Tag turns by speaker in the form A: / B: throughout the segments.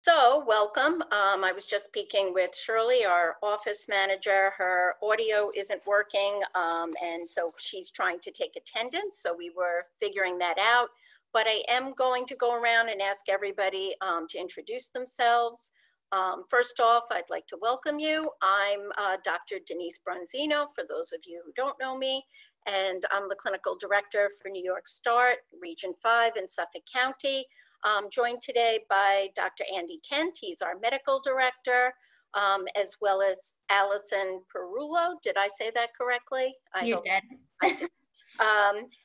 A: So welcome. I was just speaking with Shirley, our office manager. Her audio isn't working, and so she's trying to take attendance. So we were figuring that out. But I am going to go around and ask everybody to introduce themselves. First off, I'd like to welcome you. I'm Dr. Denise Bronzino, for those of you who don't know me, and I'm the clinical director for New York START, Region 5 in Suffolk County. Joined today by Dr. Andy Kent. He's our medical director, as well as Allison Perullo. Did I say that correctly?
B: You did.
A: I did.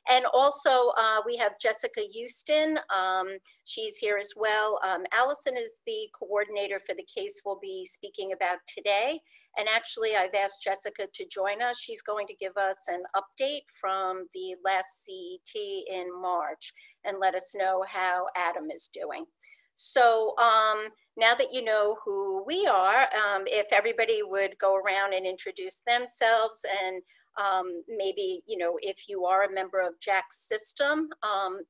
A: And also we have Jessica Houston. She's here as well. Allison is the coordinator for the case we'll be speaking about today. And actually, I've asked Jessica to join us. She's going to give us an update from the last CET in March and let us know how Adam is doing. So now that you know who we are, if everybody would go around and introduce themselves, and maybe, you know, if you are a member of Jack's system,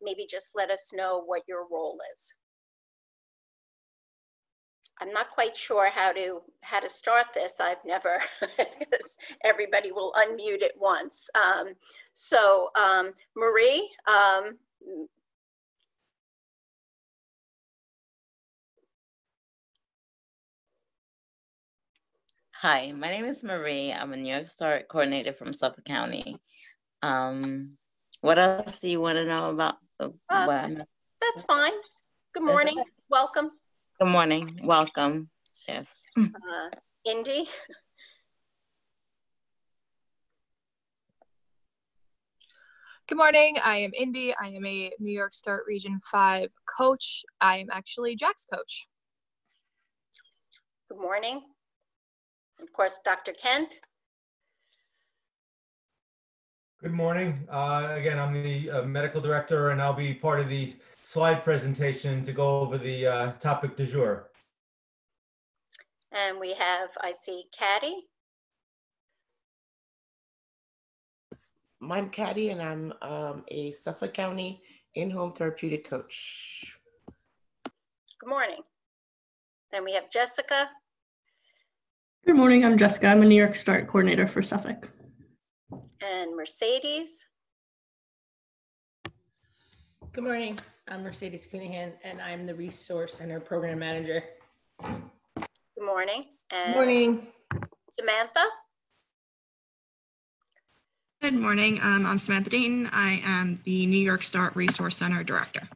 A: maybe just let us know what your role is. I'm not quite sure how to start this. I've never, because everybody will unmute at once. Marie.
C: Hi, my name is Marie. I'm a New York START coordinator from Suffolk County. What else do you want to know about?
A: That's fine. Good morning. Okay. Welcome.
C: Good morning. Welcome. Yes.
A: Indy.
D: Good morning. I am Indy. I am a New York START Region 5 coach. I am actually Jack's coach.
A: Good morning. Of course, Dr. Kent.
E: Good morning. Again, I'm the medical director, and I'll be part of the slide presentation to go over the topic du jour.
A: And we have, I see, Caddy.
F: I'm Caddy, and I'm a Suffolk County in-home therapeutic coach.
A: Good morning. Then we have Jessica.
B: Good morning, I'm Jessica. I'm a New York START coordinator for Suffolk.
A: And Mercedes.
G: Good morning, I'm Mercedes Cunningham, and I'm the Resource Center Program Manager.
A: Good morning. And
G: good morning.
A: Samantha.
H: Good morning, I'm Samantha Dayton. I am the New York START Resource Center Director.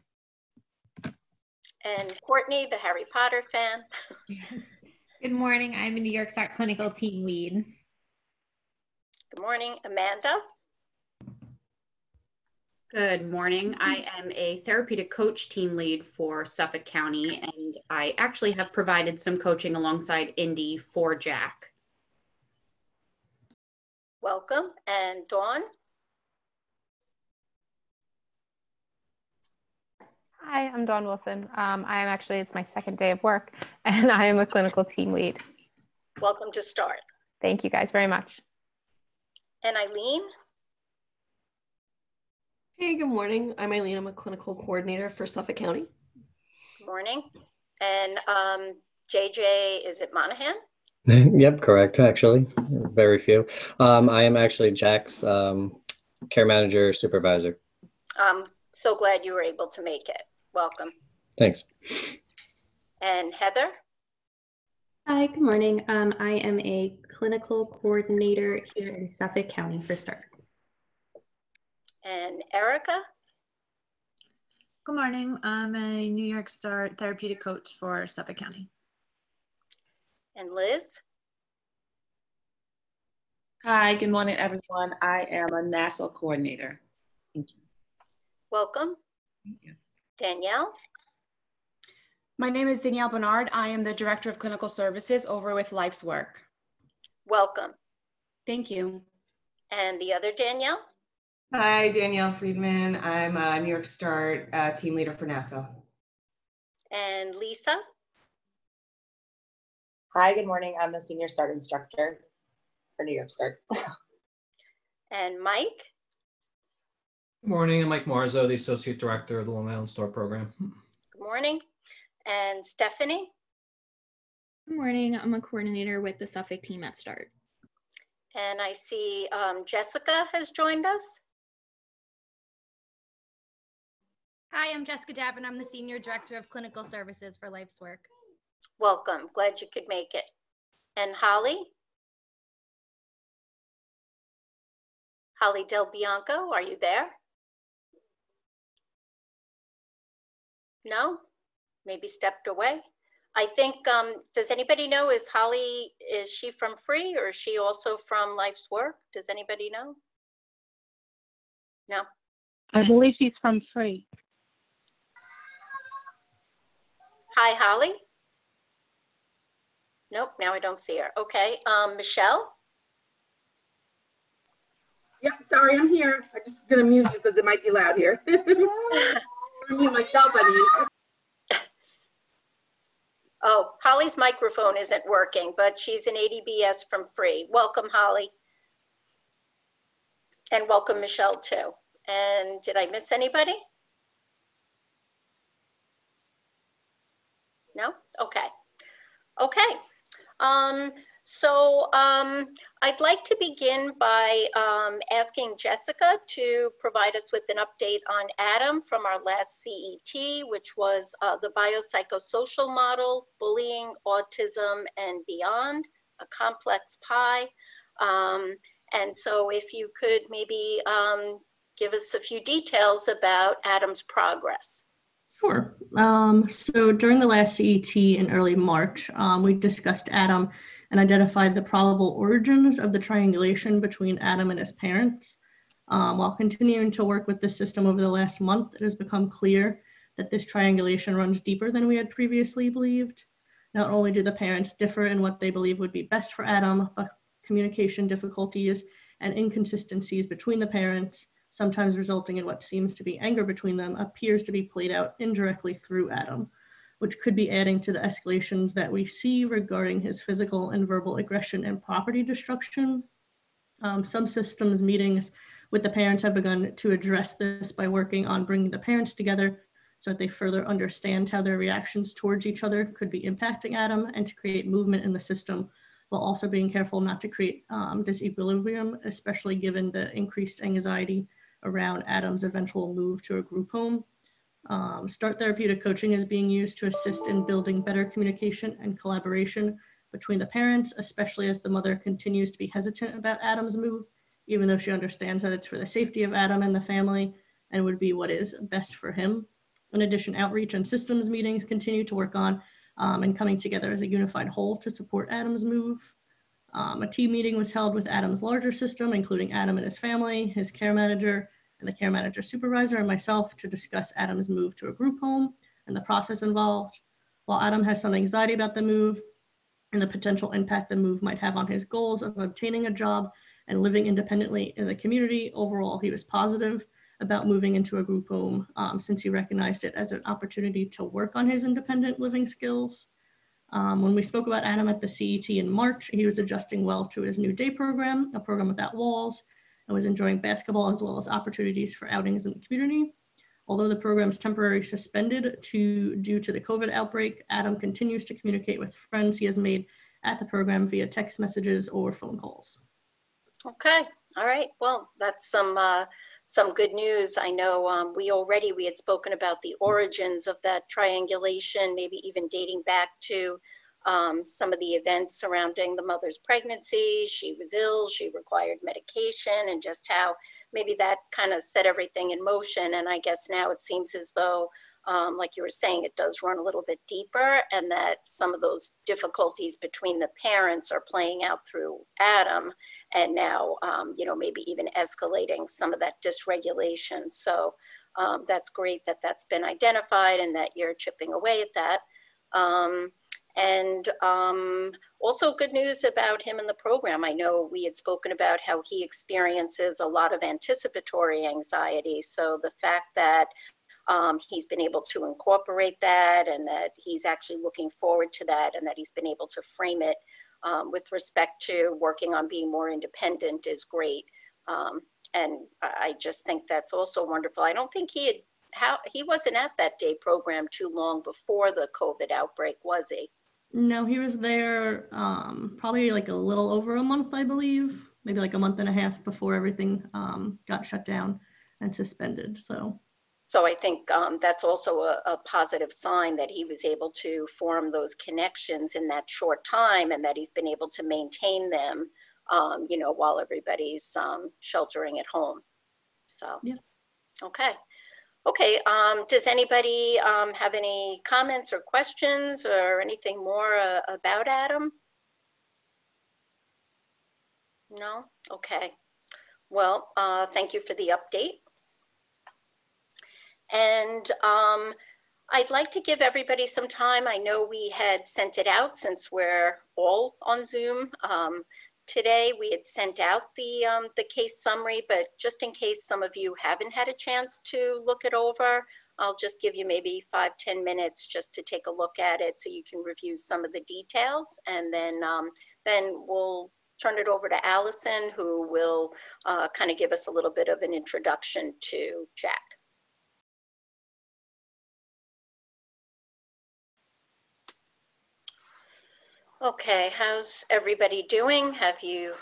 A: And Courtney, the Harry Potter fan.
I: Good morning, I'm a New York START Clinical Team Lead.
A: Good morning, Amanda.
J: Good morning. I am a therapeutic coach team lead for Suffolk County, and I actually have provided some coaching alongside Indy for Jack.
A: Welcome. And Dawn.
K: Hi, I'm Dawn Wilson. It's my second day of work, and I am a clinical team lead.
A: Welcome to START.
K: Thank you guys very much.
A: And Eileen.
L: Hey, good morning. I'm Eileen. I'm a clinical coordinator for Suffolk County.
A: Good morning. And JJ, is it Monahan?
M: Yep, correct, actually. Very few. I am actually Jack's care manager supervisor.
A: I'm so glad you were able to make it. Welcome.
M: Thanks.
A: And Heather?
N: Hi, good morning. I am a clinical coordinator here in Suffolk County for START.
A: And Erica?
O: Good morning. I'm a New York START therapeutic coach for Suffolk County.
A: And Liz?
P: Hi, good morning, everyone. I am a national coordinator. Thank you.
A: Welcome.
P: Thank you.
A: Danielle?
Q: My name is Danielle Bernard. I am the Director of Clinical Services over with Life's Work.
A: Welcome.
Q: Thank you.
A: And the other Danielle?
R: Hi, Danielle Friedman. I'm a New York START team leader for Nassau.
A: And Lisa?
S: Hi, good morning. I'm the Senior START Instructor for New York START.
A: And Mike?
T: Good morning. I'm Mike Marzo, the Associate Director of the Long Island START Program.
A: Good morning. And Stephanie?
I: Good morning. I'm a coordinator with the Suffolk team at START.
A: And I see Jessica has joined us.
U: Hi, I'm Jessica Davin. I'm the Senior Director of Clinical Services for Life's Work.
A: Welcome. Glad you could make it. And Holly? Holly Del Bianco, are you there? No? Maybe stepped away. I think, does anybody know, is she from Free or is she also from Life's Work? Does anybody know? No?
V: I believe she's from Free.
A: Hi, Holly? Nope, now I don't see her. Okay, Michelle?
W: Yep, sorry, I'm here. I'm just gonna mute you because it might be loud here. I'm mute myself, I mean.
A: Oh, Holly's microphone isn't working, but she's an ADBS from Free. Welcome, Holly. And welcome, Michelle, too. And did I miss anybody? No? Okay. Okay. I'd like to begin by asking Jessica to provide us with an update on Adam from our last CET, which was the biopsychosocial model, bullying, autism, and beyond, a complex pie. And so if you could maybe give us a few details about Adam's progress.
B: Sure. So during the last CET in early March, we discussed Adam and identified the probable origins of the triangulation between Adam and his parents. While continuing to work with the system over the last month, it has become clear that this triangulation runs deeper than we had previously believed. Not only do the parents differ in what they believe would be best for Adam, but communication difficulties and inconsistencies between the parents, sometimes resulting in what seems to be anger between them, appears to be played out indirectly through Adam, which could be adding to the escalations that we see regarding his physical and verbal aggression and property destruction. Some systems meetings with the parents have begun to address this by working on bringing the parents together so that they further understand how their reactions towards each other could be impacting Adam and to create movement in the system, while also being careful not to create disequilibrium, especially given the increased anxiety around Adam's eventual move to a group home. START therapeutic coaching is being used to assist in building better communication and collaboration between the parents, especially as the mother continues to be hesitant about Adam's move, even though she understands that it's for the safety of Adam and the family and would be what is best for him. In addition, outreach and systems meetings continue to work on and coming together as a unified whole to support Adam's move. A team meeting was held with Adam's larger system, including Adam and his family, his care manager, and the care manager supervisor, and myself to discuss Adam's move to a group home and the process involved. While Adam has some anxiety about the move and the potential impact the move might have on his goals of obtaining a job and living independently in the community, overall he was positive about moving into a group home since he recognized it as an opportunity to work on his independent living skills. When we spoke about Adam at the CET in March, he was adjusting well to his new day program, a program without walls, and was enjoying basketball as well as opportunities for outings in the community. Although the program is temporarily suspended due to the COVID outbreak, Adam continues to communicate with friends he has made at the program via text messages or phone calls.
A: Okay, all right. Well, that's some good news. I know we had spoken about the origins of that triangulation, maybe even dating back to some of the events surrounding the mother's pregnancy. She was ill, she required medication, and just how maybe that kind of set everything in motion. And I guess now it seems as though, like you were saying, it does run a little bit deeper, and that some of those difficulties between the parents are playing out through Adam, and now, maybe even escalating some of that dysregulation. So that's great that that's been identified and that you're chipping away at that. And also good news about him in the program. I know we had spoken about how he experiences a lot of anticipatory anxiety. So the fact that he's been able to incorporate that and that he's actually looking forward to that and that he's been able to frame it with respect to working on being more independent is great. And I just think that's also wonderful. I don't think he wasn't at that day program too long before the COVID outbreak, was he?
B: No, he was there probably like a little over a month, I believe, maybe like a month and a half before everything got shut down and suspended.
A: So I think that's also a positive sign that he was able to form those connections in that short time, and that he's been able to maintain them, you know, while everybody's sheltering at home. So,
B: yeah.
A: Okay. Okay, does anybody have any comments or questions or anything more about Adam? No? Okay. Well, thank you for the update. And I'd like to give everybody some time. I know we had sent it out since we're all on Zoom. Today we had sent out the case summary, but just in case some of you haven't had a chance to look it over, I'll just give you maybe 5-10 minutes just to take a look at it so you can review some of the details, and then we'll turn it over to Allison, who will kind of give us a little bit of an introduction to Jack. Okay, how's everybody doing? Have you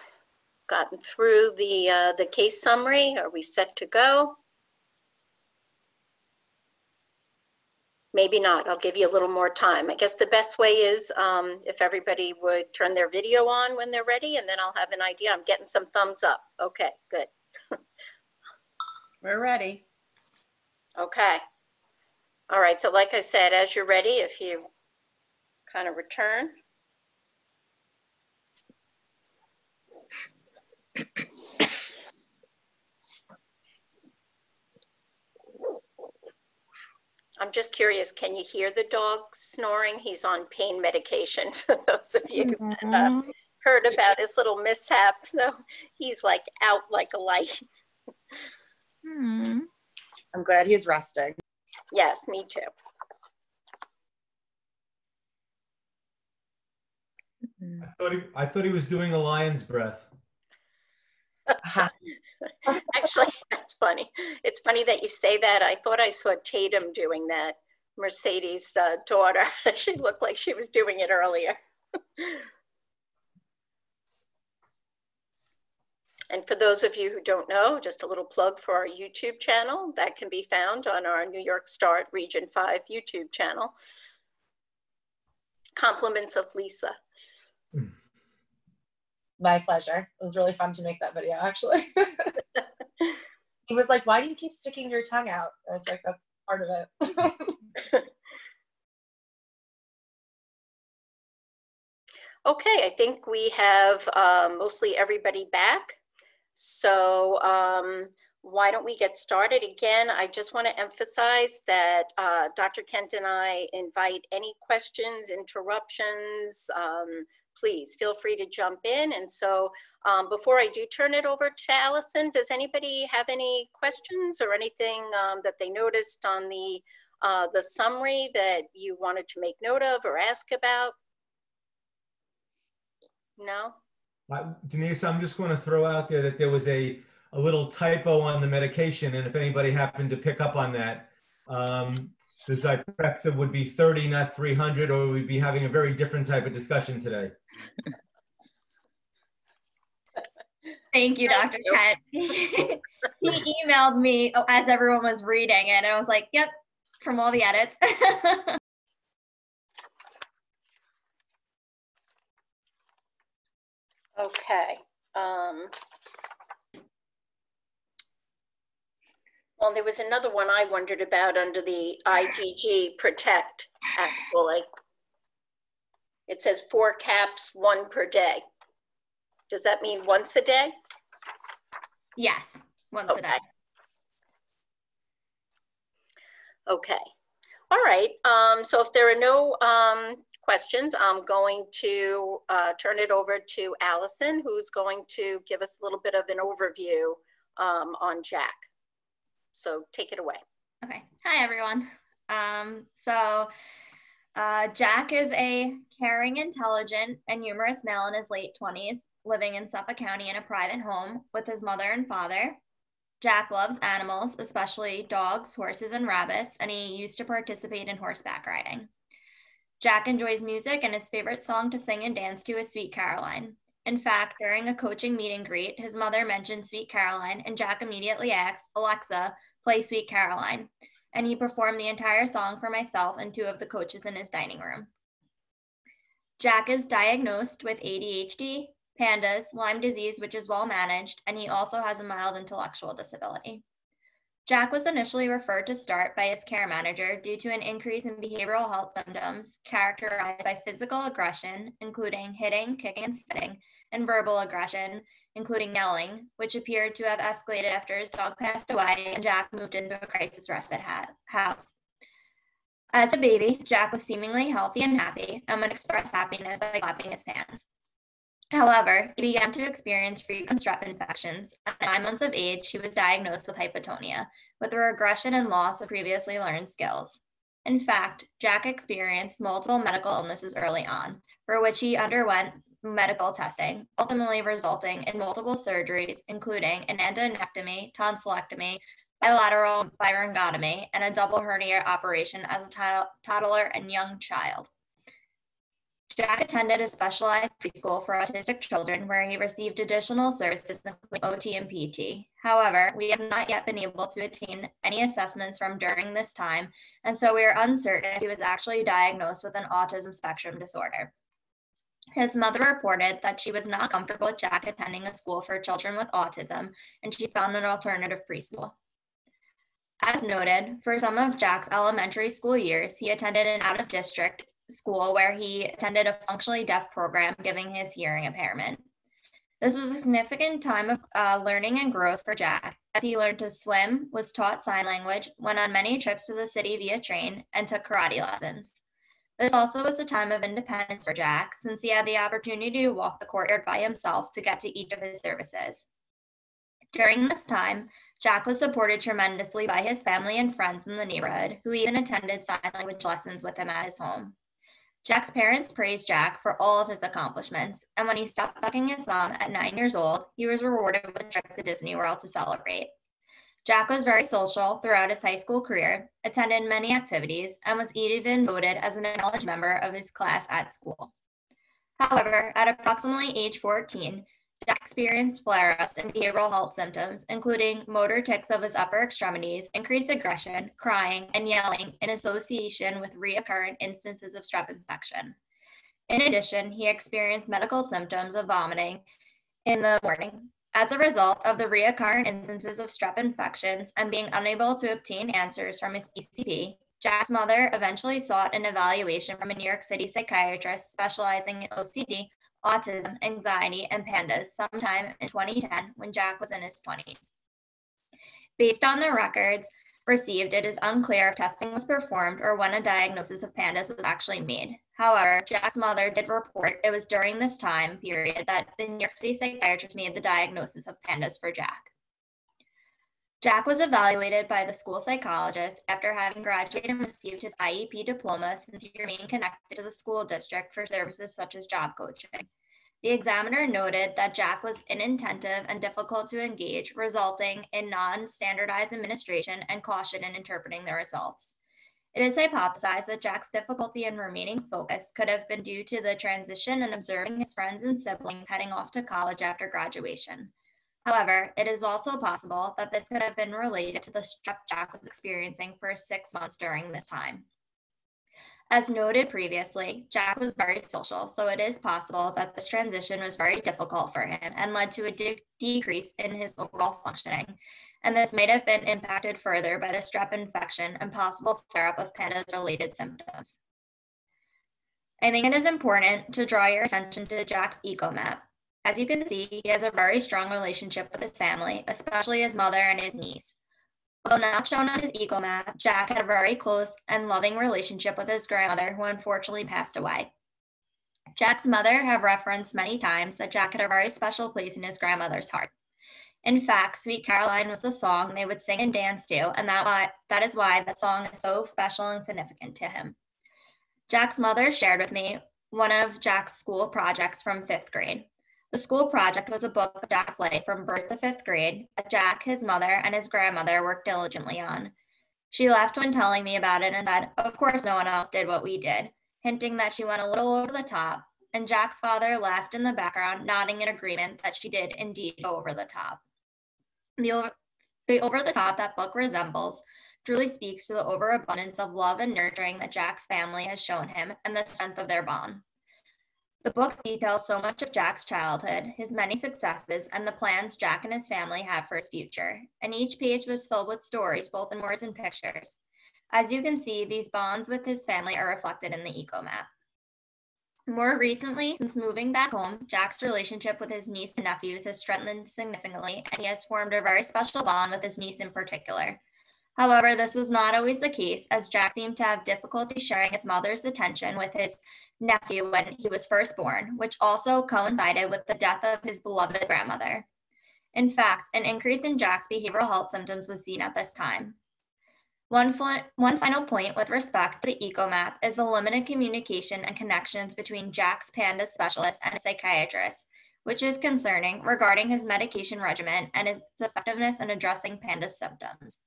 A: gotten through the case summary? Are we set to go? Maybe not. I'll give you a little more time. I guess the best way is if everybody would turn their video on when they're ready, and then I'll have an idea. I'm getting some thumbs up. Okay, good.
P: We're ready.
A: Okay. All right, so like I said, as you're ready, if you kind of return. I'm just curious, can you hear the dog snoring? He's on pain medication, for those of you who heard about his little mishap. So he's like out like a light.
S: I'm glad he's resting.
A: Yes, me too.
T: I thought he was doing a lion's breath.
A: Actually, that's funny. It's funny that you say that. I thought I saw Tatum doing that, Mercedes' daughter. She looked like she was doing it earlier. And for those of you who don't know, just a little plug for our YouTube channel that can be found on our New York Start Region 5 YouTube channel. Compliments of Lisa.
S: My pleasure. It was really fun to make that video, actually. He was like, why do you keep sticking your tongue out? I was like, that's part of it.
A: Okay, I think we have mostly everybody back. So why don't we get started? Again, I just want to emphasize that Dr. Kent and I invite any questions, interruptions, please feel free to jump in. And so before I do turn it over to Allison, does anybody have any questions or anything that they noticed on the summary that you wanted to make note of or ask about? No?
T: Denise, I'm just going to throw out there that there was a little typo on the medication, and if anybody happened to pick up on that, the Zyprexa would be 30, not 300, or we'd be having a very different type of discussion today.
I: Thank you, Dr. Kent. He emailed me as everyone was reading, and I was like, yep, from all the edits.
A: Okay. Well, there was another one I wondered about under the IgG Protect, actually. It says 4 caps, 1 per day. Does that mean once a day?
I: Yes, once a day.
A: Okay. All right. So if there are no questions, I'm going to turn it over to Allison, who's going to give us a little bit of an overview on Jack. So take it away.
I: Okay. Hi, everyone. Jack is a caring, intelligent, and humorous male in his late 20s, living in Suffolk County in a private home with his mother and father. Jack loves animals, especially dogs, horses, and rabbits, and he used to participate in horseback riding. Jack enjoys music, and his favorite song to sing and dance to is Sweet Caroline. In fact, during a coaching meet and greet, his mother mentioned Sweet Caroline, and Jack immediately asked, "Alexa, play Sweet Caroline." And he performed the entire song for myself and 2 of the coaches in his dining room. Jack is diagnosed with ADHD, PANDAS, Lyme disease, which is well managed, and he also has a mild intellectual disability. Jack was initially referred to START by his care manager due to an increase in behavioral health symptoms characterized by physical aggression, including hitting, kicking, and spitting, and verbal aggression, including yelling, which appeared to have escalated after his dog passed away and Jack moved into a crisis-rested house. As a baby, Jack was seemingly healthy and happy and would express happiness by clapping his hands. However, he began to experience frequent strep infections. At 9 months of age, he was diagnosed with hypotonia, with a regression and loss of previously learned skills. In fact, Jack experienced multiple medical illnesses early on, for which he underwent medical testing, ultimately resulting in multiple surgeries, including an endonectomy, tonsillectomy, bilateral pharyngotomy, and a double hernia operation as a toddler and young child. Jack attended a specialized preschool for autistic children where he received additional services including OT and PT. However, we have not yet been able to obtain any assessments from during this time, and so we are uncertain if he was actually diagnosed with an autism spectrum disorder. His mother reported that she was not comfortable with Jack attending a school for children with autism, and she found an alternative preschool. As noted, for some of Jack's elementary school years, he attended an out-of-district school where he attended a functionally deaf program, giving his hearing impairment. This was a significant time of learning and growth for Jack, as he learned to swim, was taught sign language, went on many trips to the city via train, and took karate lessons. This also was a time of independence for Jack, since he had the opportunity to walk the courtyard by himself to get to each of his services. During this time, Jack was supported tremendously by his family and friends in the neighborhood, who even attended sign language lessons with him at his home. Jack's parents praised Jack for all of his accomplishments, and when he stopped sucking his thumb at 9 years old, he was rewarded with a trip to Disney World to celebrate. Jack was very social throughout his high school career, attended many activities, and was even voted as an acknowledged member of his class at school. However, at approximately age 14, Jack experienced flare-ups and behavioral health symptoms, including motor tics of his upper extremities, increased aggression, crying, and yelling in association with recurrent instances of strep infection. In addition, he experienced medical symptoms of vomiting in the morning. As a result of the recurrent instances of strep infections and being unable to obtain answers from his PCP, Jack's mother eventually sought an evaluation from a New York City psychiatrist specializing in OCD, autism, anxiety, and PANDAS sometime in 2010 when Jack was in his 20s. Based on the records received, it is unclear if testing was performed or when a diagnosis of PANDAS was actually made. However, Jack's mother did report it was during this time period that the New York City psychiatrist made the diagnosis of PANDAS for Jack. Jack was evaluated by the school psychologist after having graduated and received his IEP diploma, since he remained connected to the school district for services such as job coaching. The examiner noted that Jack was inattentive and difficult to engage, resulting in non-standardized administration and caution in interpreting the results. It is hypothesized that Jack's difficulty in remaining focused could have been due to the transition and observing his friends and siblings heading off to college after graduation. However, it is also possible that this could have been related to the strep Jack was experiencing for 6 months during this time. As noted previously, Jack was very social, so it is possible that this transition was very difficult for him and led to a decrease in his overall functioning, and this may have been impacted further by the strep infection and possible flare-up of PANDAS-related symptoms. I think it is important to draw your attention to Jack's eco-map. As you can see, he has a very strong relationship with his family, especially his mother and his niece. Although not shown on his eco-map, Jack had a very close and loving relationship with his grandmother, who unfortunately passed away. Jack's mother have referenced many times that Jack had a very special place in his grandmother's heart. In fact, Sweet Caroline was the song they would sing and dance to, and that is why that song is so special and significant to him. Jack's mother shared with me one of Jack's school projects from 5th grade. The school project was a book of Jack's life from birth to 5th grade that Jack, his mother, and his grandmother worked diligently on. She laughed when telling me about it and said, "Of course no one else did what we did. hinting that she went a little over the top, and Jack's father laughed in the background, nodding in agreement that she did indeed go over the top. The over the top that book resembles truly speaks to the overabundance of love and nurturing that Jack's family has shown him and the strength of their bond. The book details so much of Jack's childhood, his many successes, and the plans Jack and his family have for his future, and each page was filled with stories, both in words and pictures. As you can see, these bonds with his family are reflected in the eco-map. More recently, since moving back home, Jack's relationship with his niece and nephews has strengthened significantly, and he has formed a very special bond with his niece in particular. However, this was not always the case, as Jack seemed to have difficulty sharing his mother's attention with his nephew when he was first born, which also coincided with the death of his beloved grandmother. In fact, an increase in Jack's behavioral health symptoms was seen at this time. One final point with respect to the EcoMap is the limited communication and connections between Jack's PANDAS specialist and a psychiatrist, which is concerning regarding his medication regimen and his effectiveness in addressing PANDAS symptoms.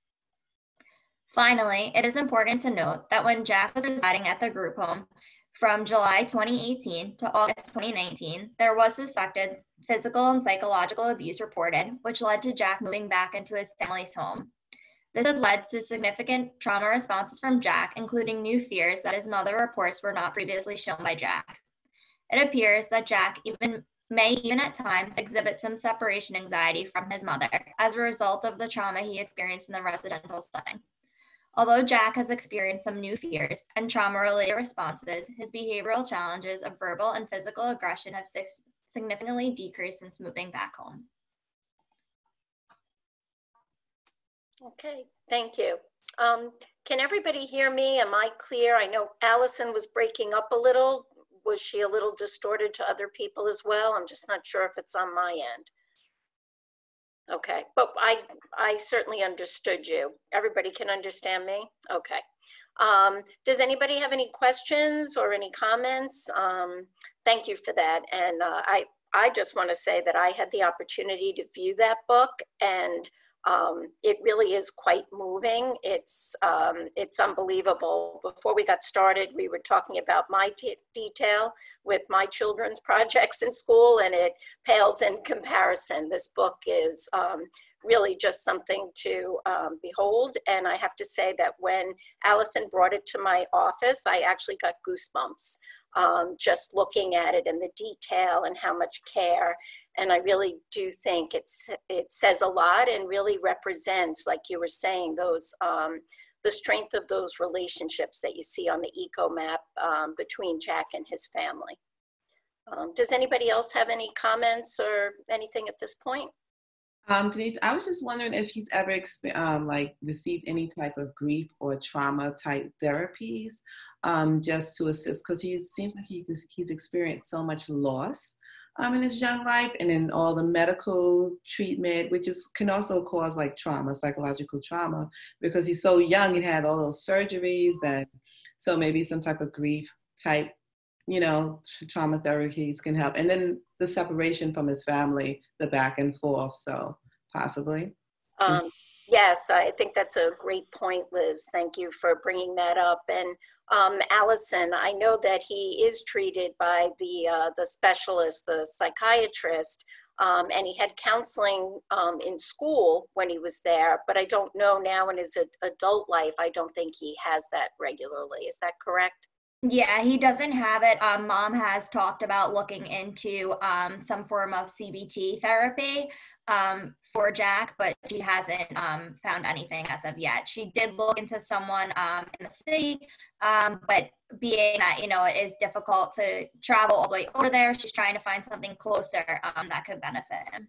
I: Finally, it is important to note that when Jack was residing at the group home from July 2018 to August 2019, there was suspected physical and psychological abuse reported, which led to Jack moving back into his family's home. This had led to significant trauma responses from Jack, including new fears that his mother reports were not previously shown by Jack. It appears that Jack may even at times exhibit some separation anxiety from his mother as a result of the trauma he experienced in the residential setting. Although Jack has experienced some new fears and trauma-related responses, his behavioral challenges of verbal and physical aggression have significantly decreased since moving back home.
A: Okay, thank you. Can everybody hear me? Am I clear? I know Allison was breaking up a little. Was she a little distorted to other people as well? I'm just not sure if it's on my end. Okay, but I certainly understood you. Everybody can understand me? Okay. Does anybody have any questions or any comments? Thank you for that. And I just want to say that I had the opportunity to view that book, and it really is quite moving. It's unbelievable. Before we got started, we were talking about my detail with my children's projects in school, and it pales in comparison. This book is really just something to behold. And I have to say that when Allison brought it to my office, I actually got goosebumps just looking at it and the detail and how much care. And I really do think it says a lot and really represents, like you were saying, those the strength of those relationships that you see on the eco map between Jack and his family. Does anybody else have any comments or anything at this point?
P: Denise, I was just wondering if he's ever like received any type of grief or trauma type therapies just to assist, because he seems like he's experienced so much loss in his young life, and in all the medical treatment, which can also cause like trauma, psychological trauma, because he's so young and had all those surgeries. That so maybe some type of grief type, trauma therapies can help. And then the separation from his family, the back and forth, so possibly.
A: Yes, I think that's a great point, Liz. Thank you for bringing that up. And Allison, I know that he is treated by the specialist, the psychiatrist, and he had counseling in school when he was there, but I don't know now in his adult life, I don't think he has that regularly. Is that correct?
I: Yeah, he doesn't have it. Mom has talked about looking into some form of CBT therapy for Jack, but she hasn't found anything as of yet. She did look into someone in the city, but being that, it is difficult to travel all the way over there, she's trying to find something closer that could benefit him.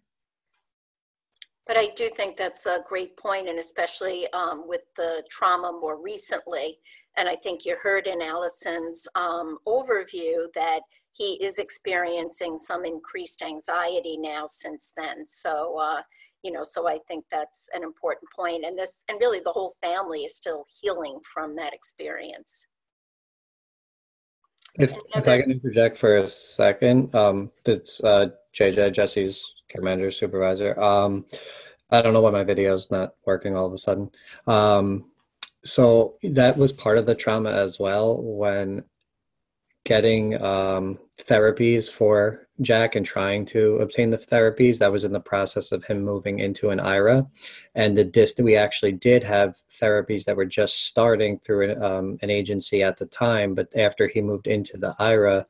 A: But I do think that's a great point, and especially with the trauma more recently. And I think you heard in Allison's overview that he is experiencing some increased anxiety now since then. So, so I think that's an important point. And really the whole family is still healing from that experience.
M: If I can interject for a second, it's JJ, Jesse's care manager, supervisor. I don't know why my video is not working all of a sudden. So that was part of the trauma as well. When getting therapies for Jack and trying to obtain the therapies. That was in the process of him moving into an IRA. And we actually did have therapies that were just starting through an agency at the time. But after he moved into the IRA,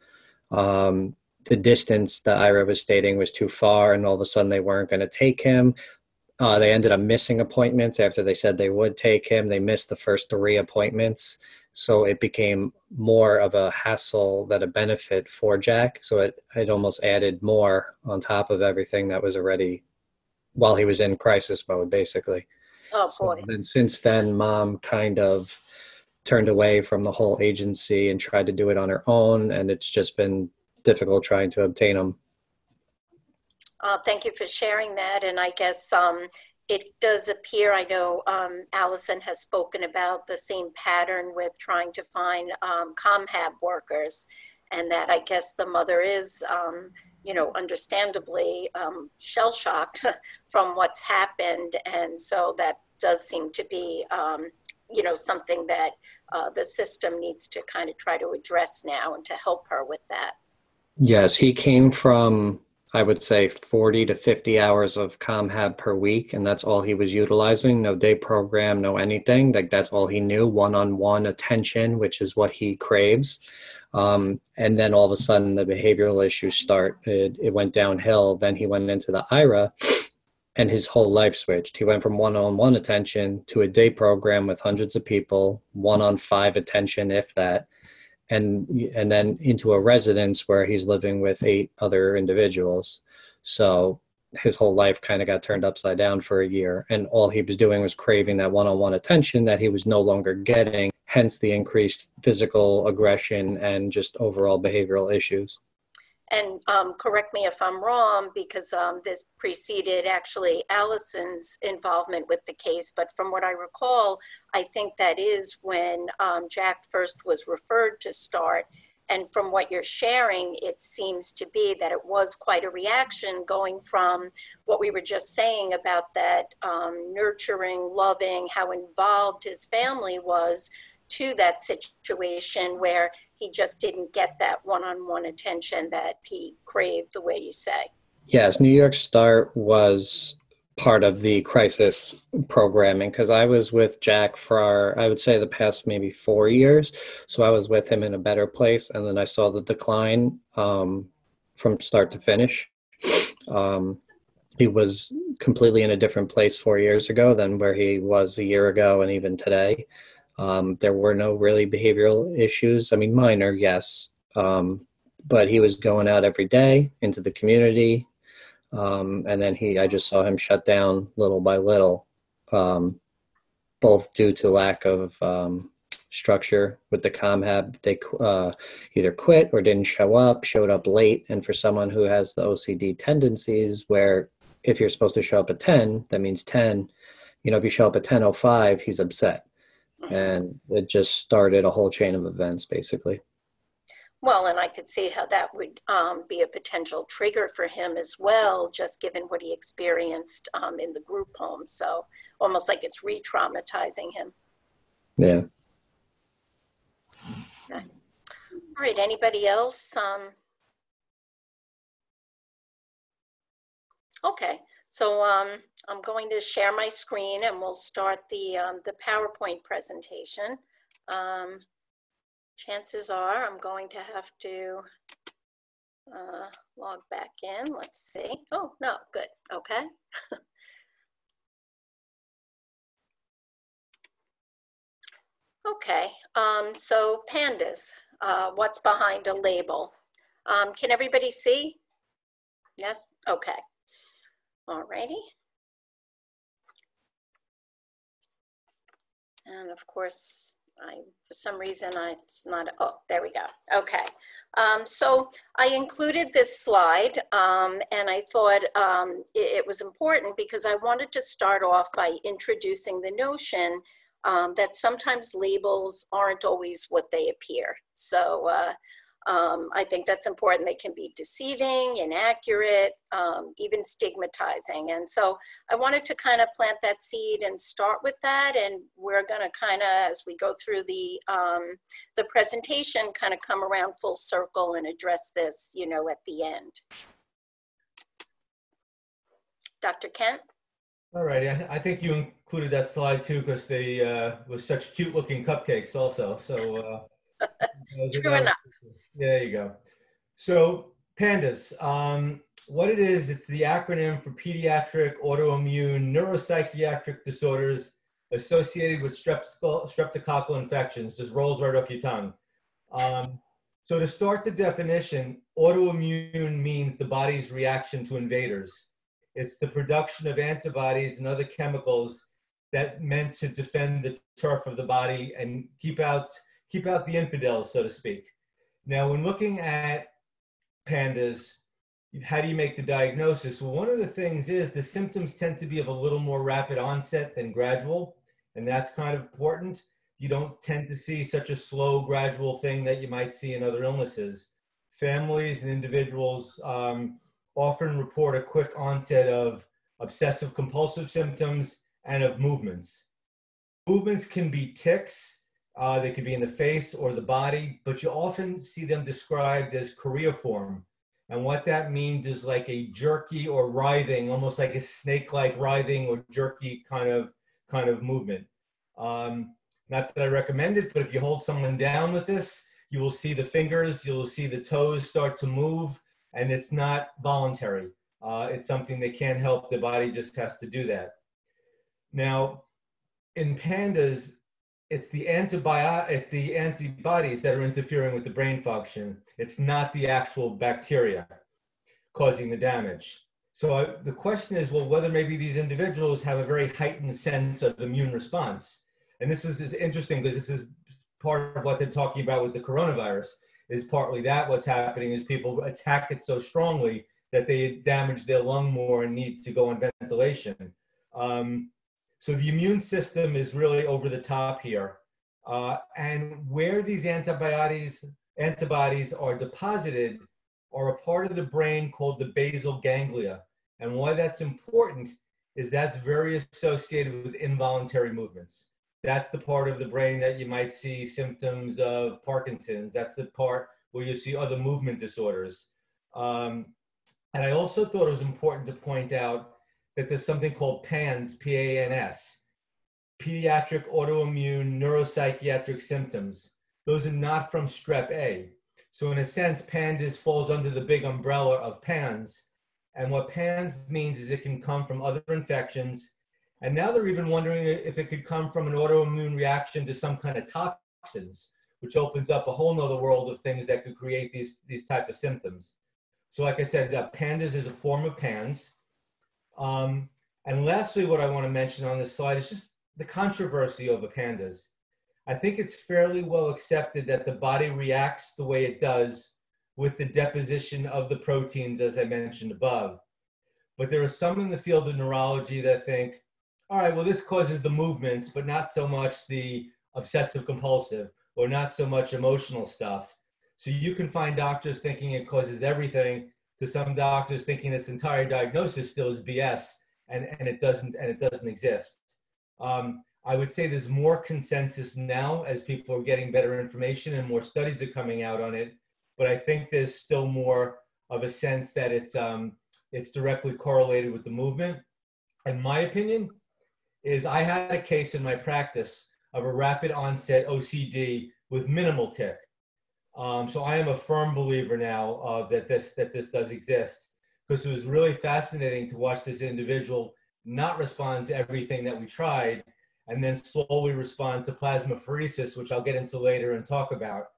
M: the distance the IRA was stating was too far, and all of a sudden they weren't going to take him. They ended up missing appointments after they said they would take him. They missed the first 3 appointments. So it became more of a hassle than a benefit for Jack. So it almost added more on top of everything that was already, while he was in crisis mode, basically.
A: Oh,
M: so
A: boy.
M: then since then, Mom kind of turned away from the whole agency and tried to do it on her own. And it's just been difficult trying to obtain them.
A: Thank you for sharing that. And I guess it does appear, I know Allison has spoken about the same pattern with trying to find ComHab workers, and that I guess the mother is, you know, understandably shell-shocked from what's happened. And so that does seem to be, you know, something that the system needs to kind of try to address now and to help her with that.
M: Yes, he came from, I would say, 40 to 50 hours of ComHab per week, and that's all he was utilizing. No day program, no anything. Like, that's all he knew, one-on-one attention, which is what he craves. And then all of a sudden the behavioral issues start. It went downhill. Then he went into the IRA and his whole life switched. He went from one-on-one attention to a day program with hundreds of people, 1-on-5 attention, if that. And then into a residence where he's living with 8 other individuals. So his whole life kind of got turned upside down for a year. And all he was doing was craving that one-on-one attention that he was no longer getting, hence the increased physical aggression and just overall behavioral issues.
A: And correct me if I'm wrong, because this preceded actually Allison's involvement with the case. But from what I recall, I think that is when Jack first was referred to START. And from what you're sharing, it seems to be that it was quite a reaction going from what we were just saying about that nurturing, loving, how involved his family was, to that situation where he just didn't get that one-on-one attention that he craved, the way you say.
M: Yes, New York START was part of the crisis programming, because I was with Jack for, I would say, the past maybe 4 years. So I was with him in a better place. And then I saw the decline from start to finish. He was completely in a different place 4 years ago than where he was a year ago and even today. There were no really behavioral issues. I mean, minor, yes. But he was going out every day into the community. And then I just saw him shut down little by little, both due to lack of structure with the ComHab. They either quit or didn't show up, showed up late. And for someone who has the OCD tendencies, where if you're supposed to show up at 10, that means 10. You know, if you show up at 10:05, he's upset. And it just started a whole chain of events, basically.
A: Well, and I could see how that would be a potential trigger for him as well, just given what he experienced in the group home. So almost like it's re-traumatizing him.
M: Yeah.
A: Okay. All right, anybody else? Okay, so I'm going to share my screen and we'll start the PowerPoint presentation. Chances are I'm going to have to log back in. Let's see. Oh, no, good. Okay. Okay, so PANDAS, what's behind a label? Can everybody see? Yes? Okay. All righty. And of course, for some reason, it's not, oh, there we go. Okay. So I included this slide and I thought it was important because I wanted to start off by introducing the notion that sometimes labels aren't always what they appear. So I think that's important. They can be deceiving, inaccurate, even stigmatizing. And so I wanted to kind of plant that seed and start with that. And we're going to kind of, as we go through the presentation, kind of come around full circle and address this, you know, at the end. Dr. Kent?
T: All right, I think you included that slide too because they were such cute looking cupcakes also. So
A: True enough.
T: There you go. So PANDAS, what it is, it's the acronym for Pediatric Autoimmune Neuropsychiatric Disorders Associated with Streptococcal Infections. Just rolls right off your tongue. So to start the definition, autoimmune means the body's reaction to invaders. It's the production of antibodies and other chemicals that meant to defend the turf of the body and keep out the infidels, so to speak. Now, when looking at PANDAS, how do you make the diagnosis? Well, one of the things is the symptoms tend to be of a little more rapid onset than gradual, and that's kind of important. You don't tend to see such a slow, gradual thing that you might see in other illnesses. Families and individuals often report a quick onset of obsessive compulsive symptoms and of movements. Movements can be tics, they could be in the face or the body, but you often see them described as choreiform. And what that means is like a jerky or writhing, almost like a snake-like writhing or jerky kind of movement. Not that I recommend it, but if you hold someone down with this, you will see the fingers, you'll see the toes start to move, and it's not voluntary. It's something they can't help. The body just has to do that. Now, in PANDAS, it's the antibodies that are interfering with the brain function. It's not the actual bacteria causing the damage. So the question is, well, whether maybe these individuals have a very heightened sense of immune response. And this is interesting because this is part of what they're talking about with the coronavirus. Is partly that what's happening is people attack it so strongly that they damage their lung more and need to go on ventilation. So the immune system is really over the top here. And where these antibodies are deposited are a part of the brain called the basal ganglia. And why that's important is that's very associated with involuntary movements. That's the part of the brain that you might see symptoms of Parkinson's. That's the part where you see other movement disorders. And I also thought it was important to point out that there's something called PANS, P-A-N-S, Pediatric Autoimmune Neuropsychiatric Symptoms. Those are not from Strep A. So in a sense, PANDAS falls under the big umbrella of PANS. And what PANS means is it can come from other infections. And now they're even wondering if it could come from an autoimmune reaction to some kind of toxins, which opens up a whole nother world of things that could create these type of symptoms. So like I said, PANDAS is a form of PANS. And lastly, what I want to mention on this slide is just the controversy over PANDAS. I think it's fairly well accepted that the body reacts the way it does with the deposition of the proteins, as I mentioned above. But there are some in the field of neurology that think, all right, well, this causes the movements, but not so much the obsessive compulsive or not so much emotional stuff. So you can find doctors thinking it causes everything to some doctors thinking this entire diagnosis still is BS and it doesn't exist. I would say there's more consensus now as people are getting better information and more studies are coming out on it. But I think there's still more of a sense that it's directly correlated with the movement. In my opinion, is I had a case in my practice of a rapid onset OCD with minimal tic. So I am a firm believer now that this does exist, because it was really fascinating to watch this individual not respond to everything that we tried and then slowly respond to plasmapheresis, which I'll get into later and talk about.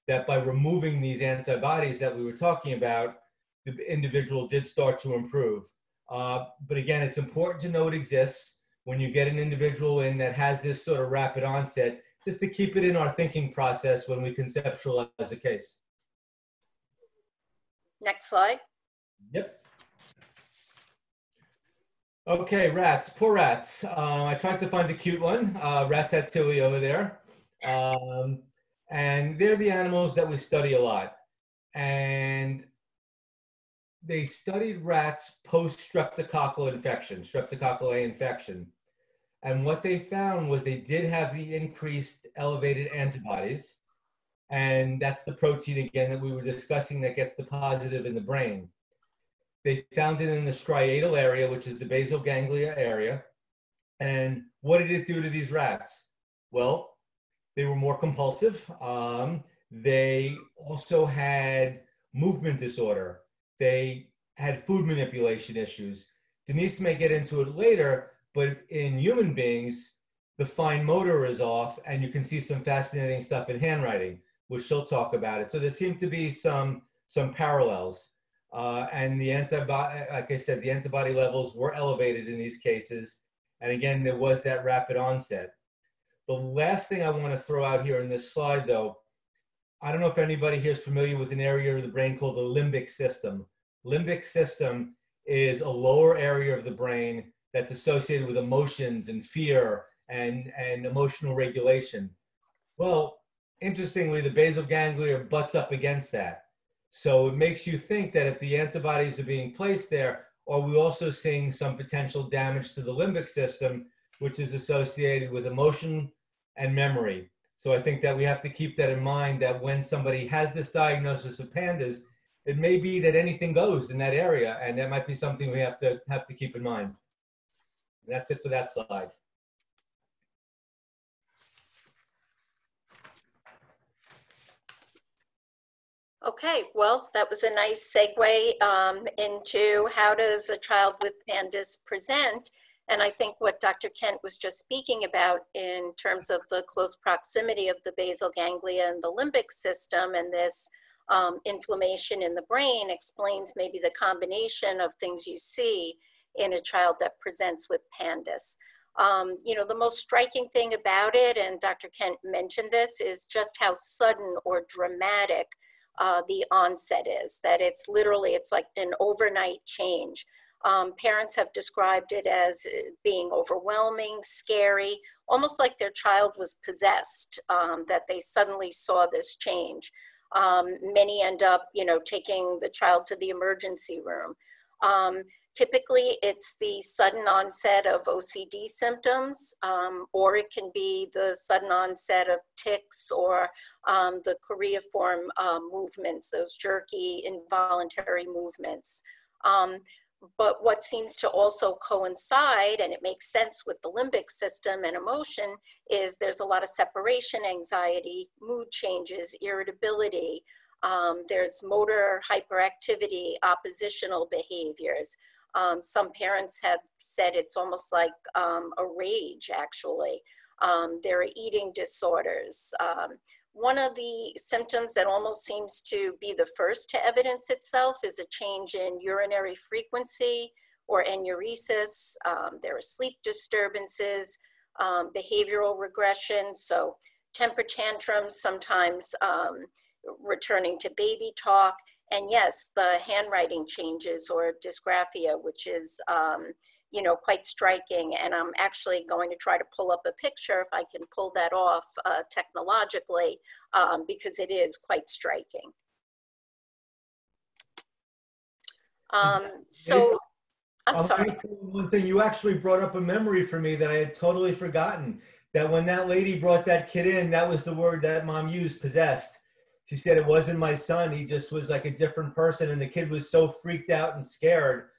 T: That by removing these antibodies that we were talking about, the individual did start to improve. But again, it's important to know it exists when you get an individual in that has this sort of rapid onset, just to keep it in our thinking process when we conceptualize a case.
A: Next slide.
T: Yep. Okay, rats, poor rats. I tried to find a cute one. Ratatouille over there. And they're the animals that we study a lot. And they studied rats post-streptococcal infection, streptococcal A infection. And what they found was they did have the increased elevated antibodies. And that's the protein, again, that we were discussing that gets deposited in the brain. They found it in the striatal area, which is the basal ganglia area. And what did it do to these rats? Well, they were more compulsive. They also had movement disorder. They had food manipulation issues. Denise may get into it later, but in human beings, the fine motor is off, and you can see some fascinating stuff in handwriting, which she'll talk about it. So there seem to be some parallels. And the antibody, like I said, the antibody levels were elevated in these cases. And again, there was that rapid onset. The last thing I want to throw out here in this slide, though, I don't know if anybody here is familiar with an area of the brain called the limbic system. Limbic system is a lower area of the brain that's associated with emotions and fear and emotional regulation. Well, interestingly, the basal ganglia butts up against that. So it makes you think that if the antibodies are being placed there, are we also seeing some potential damage to the limbic system, which is associated with emotion and memory. So I think that we have to keep that in mind, that when somebody has this diagnosis of PANDAS, it may be that anything goes in that area, and that might be something we have to keep in mind. And that's it for that slide.
A: Okay, well, that was a nice segue into how does a child with PANDAS present. And I think what Dr. Kent was just speaking about in terms of the close proximity of the basal ganglia and the limbic system and this inflammation in the brain explains maybe the combination of things you see in a child that presents with PANDAS. You know, the most striking thing about it, and Dr. Kent mentioned this, is just how sudden or dramatic the onset is, that it's literally, it's like an overnight change. Parents have described it as being overwhelming, scary, almost like their child was possessed, that they suddenly saw this change. Many end up, you know, taking the child to the emergency room. Typically, it's the sudden onset of OCD symptoms, or it can be the sudden onset of tics or the choreiform movements, those jerky, involuntary movements. But what seems to also coincide, and it makes sense with the limbic system and emotion, is there's a lot of separation anxiety, mood changes, irritability. There's motor hyperactivity, oppositional behaviors. Some parents have said it's almost like a rage, actually. There are eating disorders. One of the symptoms that almost seems to be the first to evidence itself is a change in urinary frequency or enuresis. There are sleep disturbances, behavioral regression, so temper tantrums, sometimes returning to baby talk, and yes, the handwriting changes or dysgraphia, which is you know, quite striking. And I'm actually going to try to pull up a picture if I can pull that off technologically, because it is quite striking. So I'm sorry.
T: One thing, you actually brought up a memory for me that I had totally forgotten, that when that lady brought that kid in, that was the word that mom used, possessed. She said, it wasn't my son, he just was like a different person, and the kid was so freaked out and scared.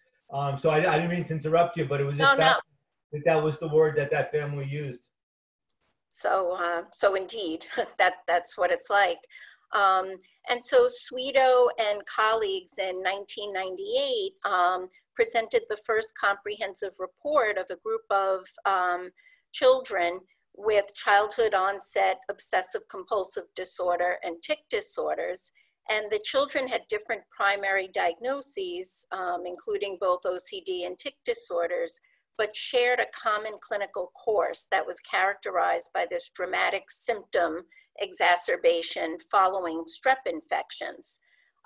T: So I didn't mean to interrupt you, but it was just that was the word that that family used.
A: So, so indeed, that's what it's like. And so Sweeto and colleagues in 1998 presented the first comprehensive report of a group of children with childhood onset obsessive compulsive disorder and tic disorders. And the children had different primary diagnoses, including both OCD and tic disorders, but shared a common clinical course that was characterized by this dramatic symptom exacerbation following strep infections.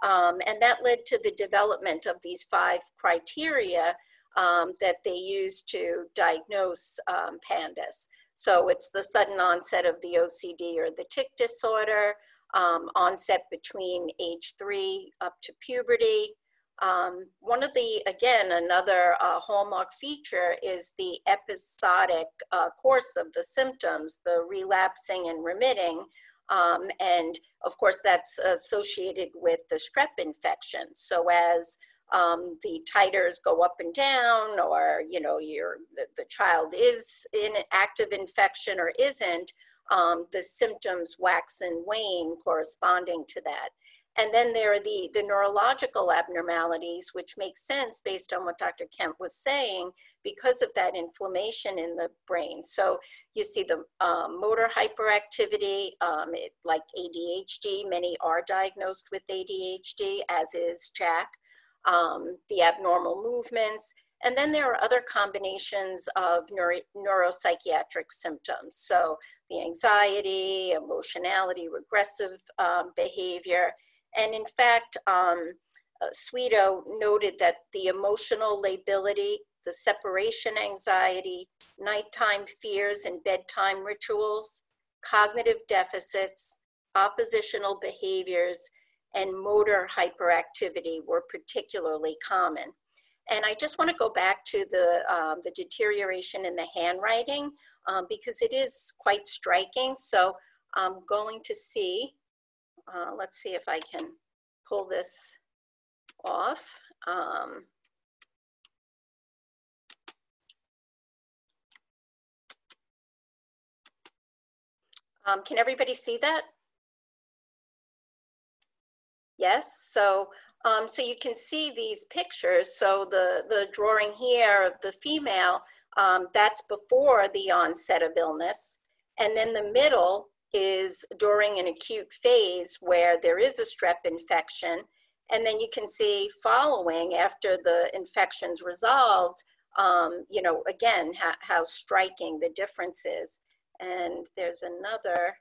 A: And that led to the development of these 5 criteria that they used to diagnose PANDAS. So it's the sudden onset of the OCD or the tic disorder, onset between age 3 up to puberty. One of the, again, another hallmark feature is the episodic course of the symptoms, the relapsing and remitting. And of course, that's associated with the strep infection. So as the titers go up and down, or the child is in active infection or isn't, the symptoms wax and wane corresponding to that. And then there are the neurological abnormalities, which makes sense based on what Dr. Kemp was saying, because of that inflammation in the brain. So you see the motor hyperactivity, like ADHD. Many are diagnosed with ADHD, as is Jack. The abnormal movements. And then there are other combinations of neuropsychiatric symptoms. So the anxiety, emotionality, regressive behavior. And in fact, Sweeto noted that the emotional lability, the separation anxiety, nighttime fears and bedtime rituals, cognitive deficits, oppositional behaviors, and motor hyperactivity were particularly common. And I just want to go back to the deterioration in the handwriting because it is quite striking. So I'm going to see, let's see if I can pull this off. Can everybody see that? Yes, so you can see these pictures. So the drawing here of the female, that's before the onset of illness. And then the middle is during an acute phase where there is a strep infection. And then you can see following, after the infection's resolved, again, how striking the difference is. And there's another,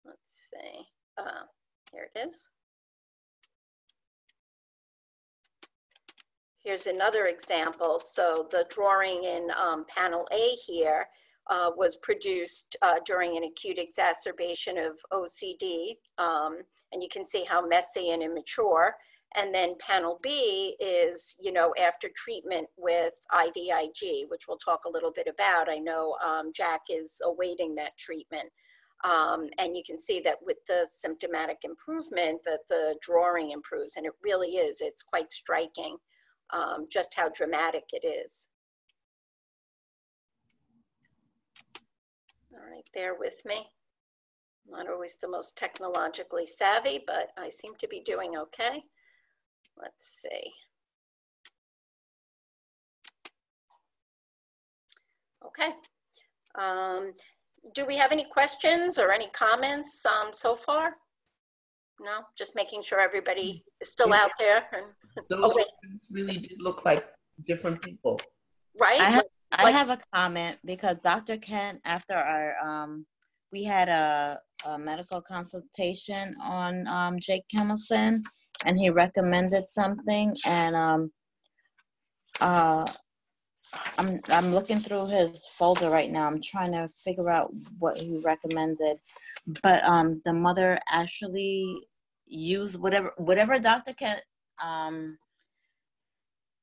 A: let's see, here it is. Here's another example. So the drawing in panel A here was produced during an acute exacerbation of OCD. And you can see how messy and immature. And then panel B is, after treatment with IVIG, which we'll talk a little bit about. I know Jack is awaiting that treatment. And you can see that with the symptomatic improvement that the drawing improves, and it really is, it's quite striking. Just how dramatic it is. All right, bear with me. I'm not always the most technologically savvy, but I seem to be doing okay. Let's see. Okay. Do we have any questions or any comments so far? No, just making sure everybody is still out there. And,
F: those really did look like different people.
A: Right?
C: I have a comment because Dr. Kent, after our, we had a medical consultation on Jake Kimmelson, and he recommended something, and I'm looking through his folder right now. I'm trying to figure out what he recommended, but the mother actually used whatever Dr. Kent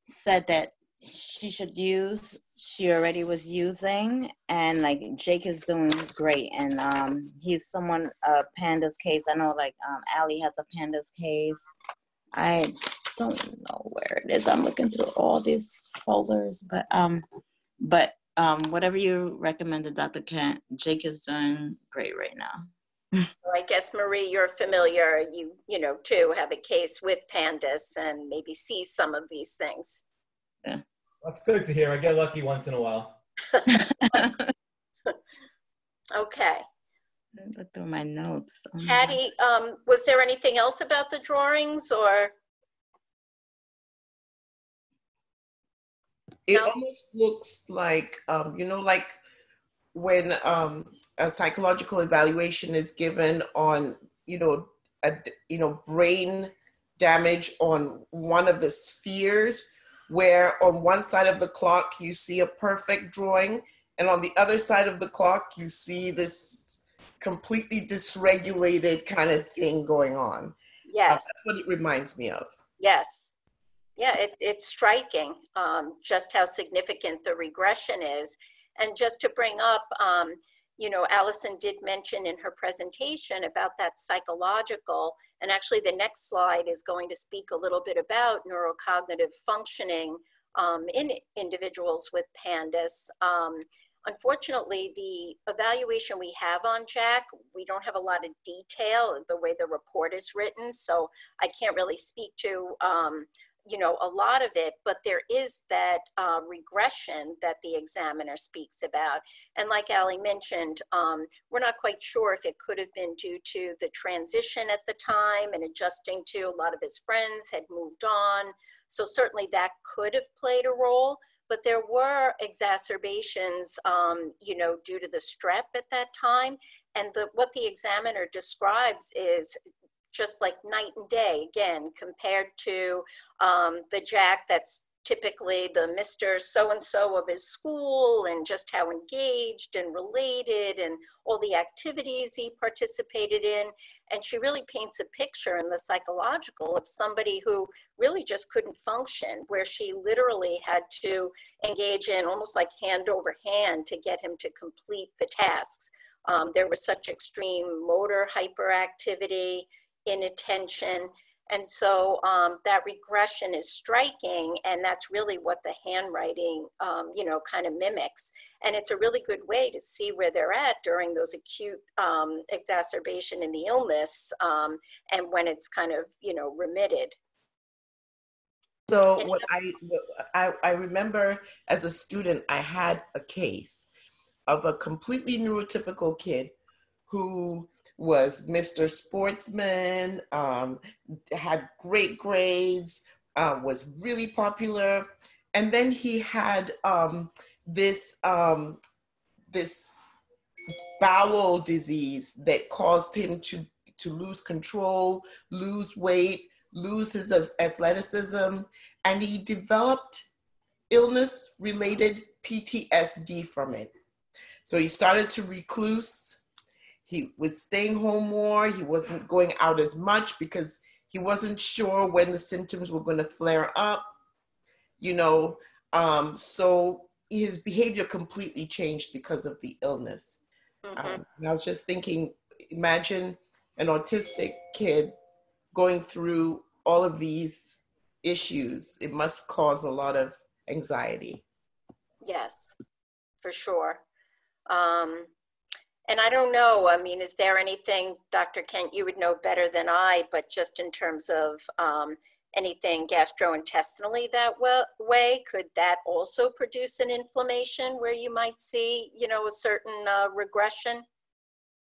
C: said that she should use, she already was using, and like Jake is doing great, and he's someone, PANDAS case. I know like Allie has a PANDAS case. I don't know where it is. I'm looking through all these folders, but whatever you recommended, Dr. Kent, Jake is doing great right now.
A: So I guess, Marie, you're familiar, you too have a case with PANDAS and maybe see some of these things.
C: Yeah.
T: That's good to hear. I get lucky once in a while.
A: Okay.
C: Look through my notes.
A: Hattie, was there anything else about the drawings, or?
F: It almost looks like, like when a psychological evaluation is given on, brain damage on one of the spheres, where on one side of the clock you see a perfect drawing, And on the other side of the clock, you see this completely dysregulated kind of thing going on.
A: Yes.
F: That's what it reminds me of.
A: Yes. Yeah, it's striking just how significant the regression is. And just to bring up, you know, Allison did mention in her presentation about that psychological, and actually the next slide is going to speak a little bit about neurocognitive functioning in individuals with PANDAS. Unfortunately, the evaluation we have on Jack, we don't have a lot of detail the way the report is written, so I can't really speak to you know, a lot of it, but there is that regression that the examiner speaks about. And like Ali mentioned, we're not quite sure if it could have been due to the transition at the time and adjusting to a lot of his friends had moved on. So certainly that could have played a role, but there were exacerbations, you know, due to the strep at that time. And what the examiner describes is just like night and day, again, compared to the Jack that's typically the Mr. So-and-so of his school and just how engaged and related and all the activities he participated in. And she really paints a picture in the psychological of somebody who really just couldn't function, where she literally had to engage in almost like hand over hand to get him to complete the tasks. There was such extreme motor hyperactivity, inattention. And so that regression is striking, and that's really what the handwriting, you know, kind of mimics. And it's a really good way to see where they're at during those acute exacerbation in the illness and when it's kind of, you know, remitted.
F: So what I remember as a student, I had a case of a completely neurotypical kid who was Mr. Sportsman, had great grades, was really popular. And then he had this bowel disease that caused him to lose control, lose weight, lose his athleticism, and he developed illness-related PTSD from it. So he started to recluse. He was staying home more. He wasn't going out as much because he wasn't sure when the symptoms were going to flare up, you know. So his behavior completely changed because of the illness. And I was just thinking, imagine an autistic kid going through all of these issues. It must cause a lot of anxiety.
A: Yes, for sure. And I don't know, I mean, is there anything, Dr. Kent, you would know better than I, but just in terms of anything gastrointestinally that way, could that also produce an inflammation where you might see, you know, a certain regression?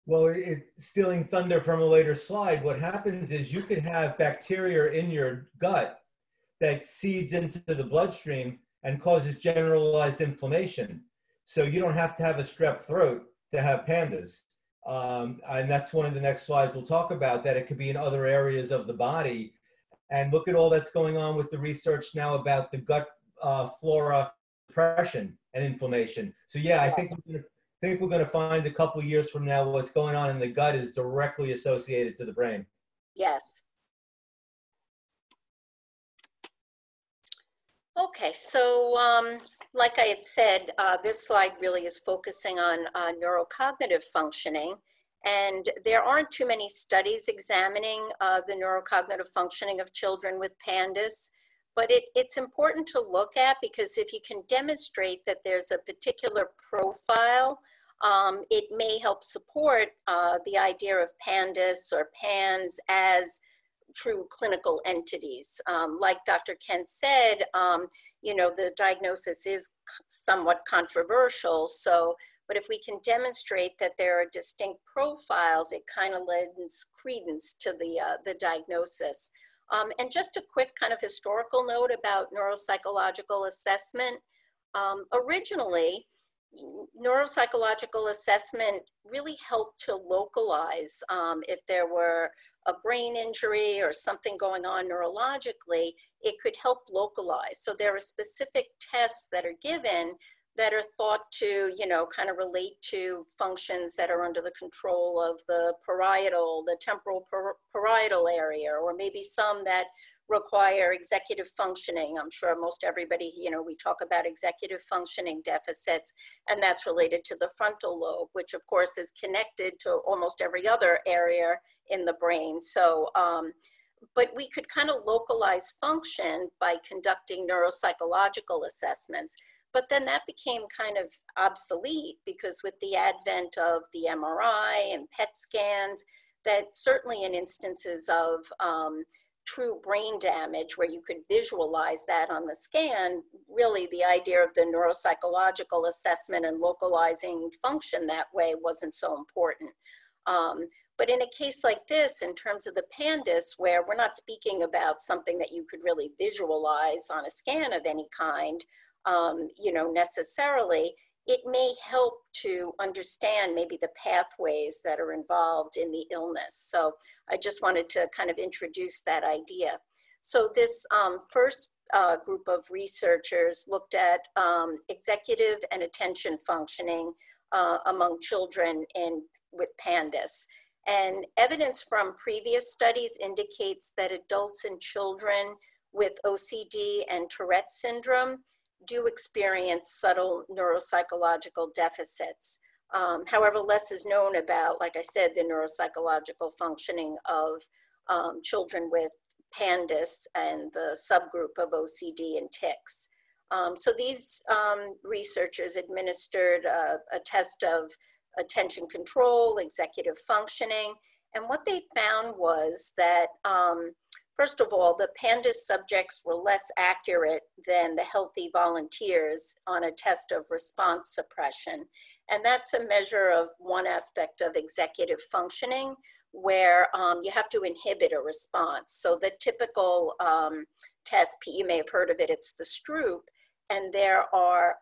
T: Well, stealing thunder from a later slide, what happens is you could have bacteria in your gut that seeds into the bloodstream and causes generalized inflammation. So you don't have to have a strep throat to have PANDAS. And that's one of the next slides we'll talk about, that it could be in other areas of the body. And look at all that's going on with the research now about the gut flora, depression, and inflammation. So yeah, I think we're going to find a couple of years from now what's going on in the gut is directly associated to the brain.
A: Yes. Okay, so like I had said, this slide really is focusing on neurocognitive functioning, and there aren't too many studies examining the neurocognitive functioning of children with PANDAS, but it's important to look at, because if you can demonstrate that there's a particular profile, it may help support the idea of PANDAS or PANS as true clinical entities. Like Dr. Kent said, you know, the diagnosis is somewhat controversial. So, but if we can demonstrate that there are distinct profiles, it kind of lends credence to the diagnosis. And just a quick kind of historical note about neuropsychological assessment. Originally, neuropsychological assessment really helped to localize if there were a brain injury or something going on neurologically, it could help localize. So there are specific tests that are given, that are thought to, you know, kind of relate to functions that are under the control of the parietal, the temporal parietal area, or maybe some that require executive functioning. I'm sure most everybody, you know, we talk about executive functioning deficits, and that's related to the frontal lobe, which of course is connected to almost every other area in the brain. So, but we could kind of localize function by conducting neuropsychological assessments. But then that became kind of obsolete because with the advent of the MRI and PET scans, that certainly in instances of true brain damage where you could visualize that on the scan, really the idea of the neuropsychological assessment and localizing function that way wasn't so important. But in a case like this, in terms of the PANDAS, where we're not speaking about something that you could really visualize on a scan of any kind, you know, necessarily, it may help to understand maybe the pathways that are involved in the illness. So I just wanted to kind of introduce that idea. So this first group of researchers looked at executive and attention functioning among children with PANDAS. And evidence from previous studies indicates that adults and children with OCD and Tourette syndrome do experience subtle neuropsychological deficits. However, less is known about, like I said, the neuropsychological functioning of children with PANDAS and the subgroup of OCD and tics. So these researchers administered a test of attention control, executive functioning, and what they found was that first of all, the PANDAS subjects were less accurate than the healthy volunteers on a test of response suppression. And that's a measure of one aspect of executive functioning where you have to inhibit a response. So the typical test, you may have heard of it, it's the Stroop, and there are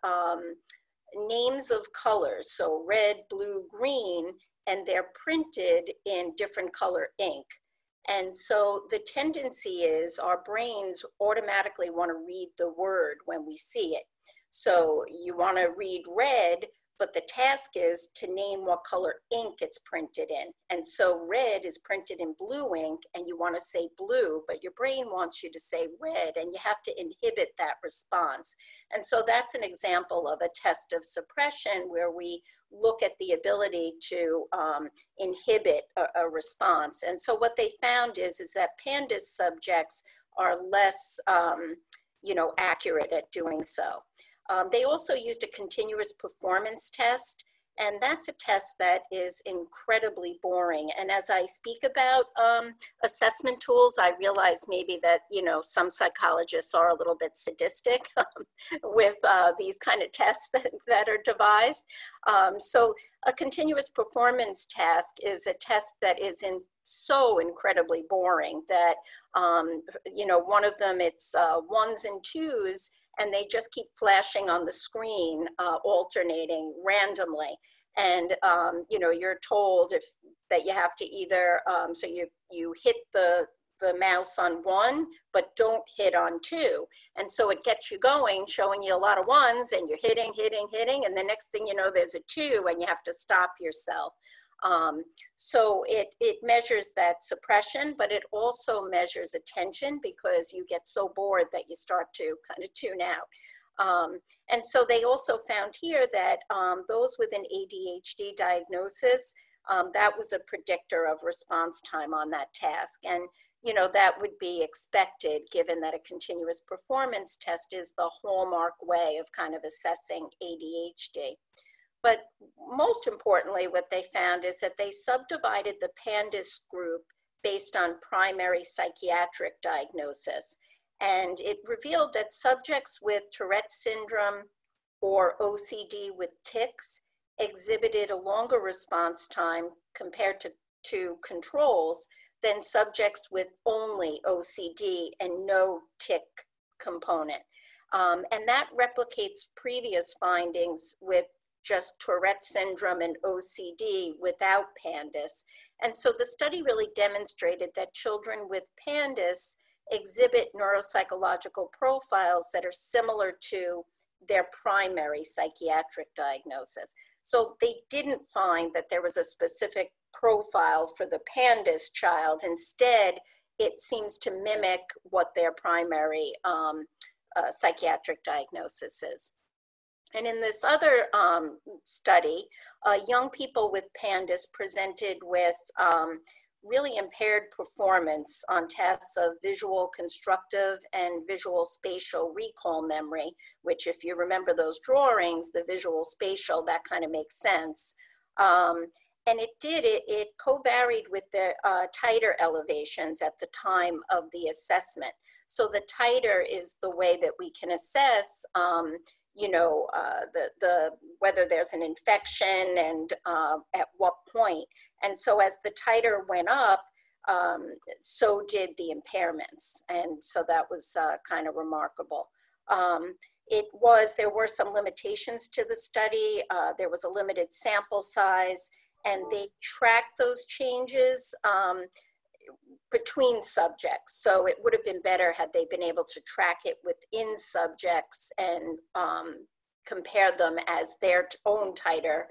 A: names of colors, so red, blue, green, and they're printed in different color ink. And so the tendency is our brains automatically want to read the word when we see it. So you want to read red, but the task is to name what color ink it's printed in. And so red is printed in blue ink and you want to say blue, but your brain wants you to say red and you have to inhibit that response. And so that's an example of a test of suppression where we look at the ability to inhibit a response. And so what they found is that PANDAS subjects are less accurate at doing so. They also used a continuous performance test, and that's a test that is incredibly boring. And as I speak about assessment tools, I realize maybe that, some psychologists are a little bit sadistic with these kind of tests that are devised. So a continuous performance task is a test that is so incredibly boring that, one of them, it's ones and twos, and they just keep flashing on the screen, alternating randomly. And, you're told that you have to either, so you hit the mouse on one, but don't hit on two. And so it gets you going, showing you a lot of ones, and you're hitting, and the next thing you know, there's a two, and you have to stop yourself. So it measures that suppression, but it also measures attention because you get so bored that you start to kind of tune out. And so they also found here that those with an ADHD diagnosis, that was a predictor of response time on that task. And, that would be expected given that a continuous performance test is the hallmark way of kind of assessing ADHD. But most importantly, what they found is that they subdivided the PANDAS group based on primary psychiatric diagnosis. And it revealed that subjects with Tourette syndrome or OCD with tics exhibited a longer response time compared to controls than subjects with only OCD and no tic component. And that replicates previous findings with just Tourette syndrome and OCD without PANDAS. And so the study really demonstrated that children with PANDAS exhibit neuropsychological profiles that are similar to their primary psychiatric diagnosis. So they didn't find that there was a specific profile for the PANDAS child. Instead, it seems to mimic what their primary psychiatric diagnosis is. And in this other study, young people with PANDAS presented with really impaired performance on tests of visual constructive and visual spatial recall memory, which if you remember those drawings, the visual spatial, that kind of makes sense. And it co-varied with the titer elevations at the time of the assessment. So the titer is the way that we can assess whether there's an infection and at what point. And so as the titer went up, so did the impairments. And so that was kind of remarkable. There were some limitations to the study. There was a limited sample size, and they tracked those changes between subjects. So it would have been better had they been able to track it within subjects and compare them as their own titer,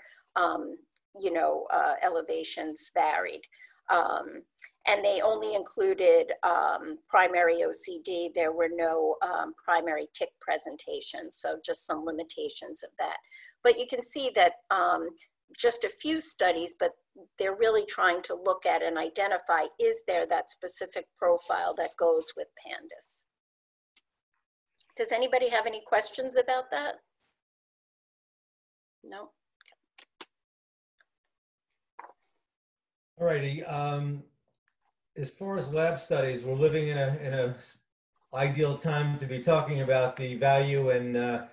A: elevations varied. And they only included primary OCD. There were no primary tic presentations, so just some limitations of that. But you can see that just a few studies, but they're really trying to look at and identify, is there that specific profile that goes with PANDAS? Does anybody have any questions about that? No?
T: All righty. As far as lab studies, we're living in a ideal time to be talking about the value and the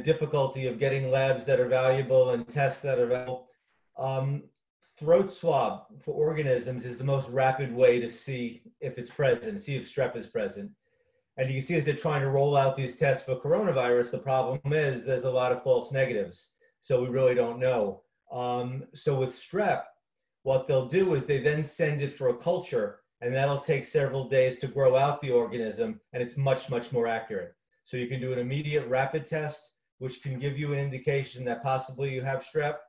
T: difficulty of getting labs that are valuable and tests that are valuable. Throat swab for organisms is the most rapid way to see if it's present, see if strep is present. And you can see as they're trying to roll out these tests for coronavirus, the problem is there's a lot of false negatives. So we really don't know. So with strep, what they'll do is they then send it for a culture, and that'll take several days to grow out the organism, and it's much, much more accurate. So you can do an immediate rapid test, which can give you an indication that possibly you have strep,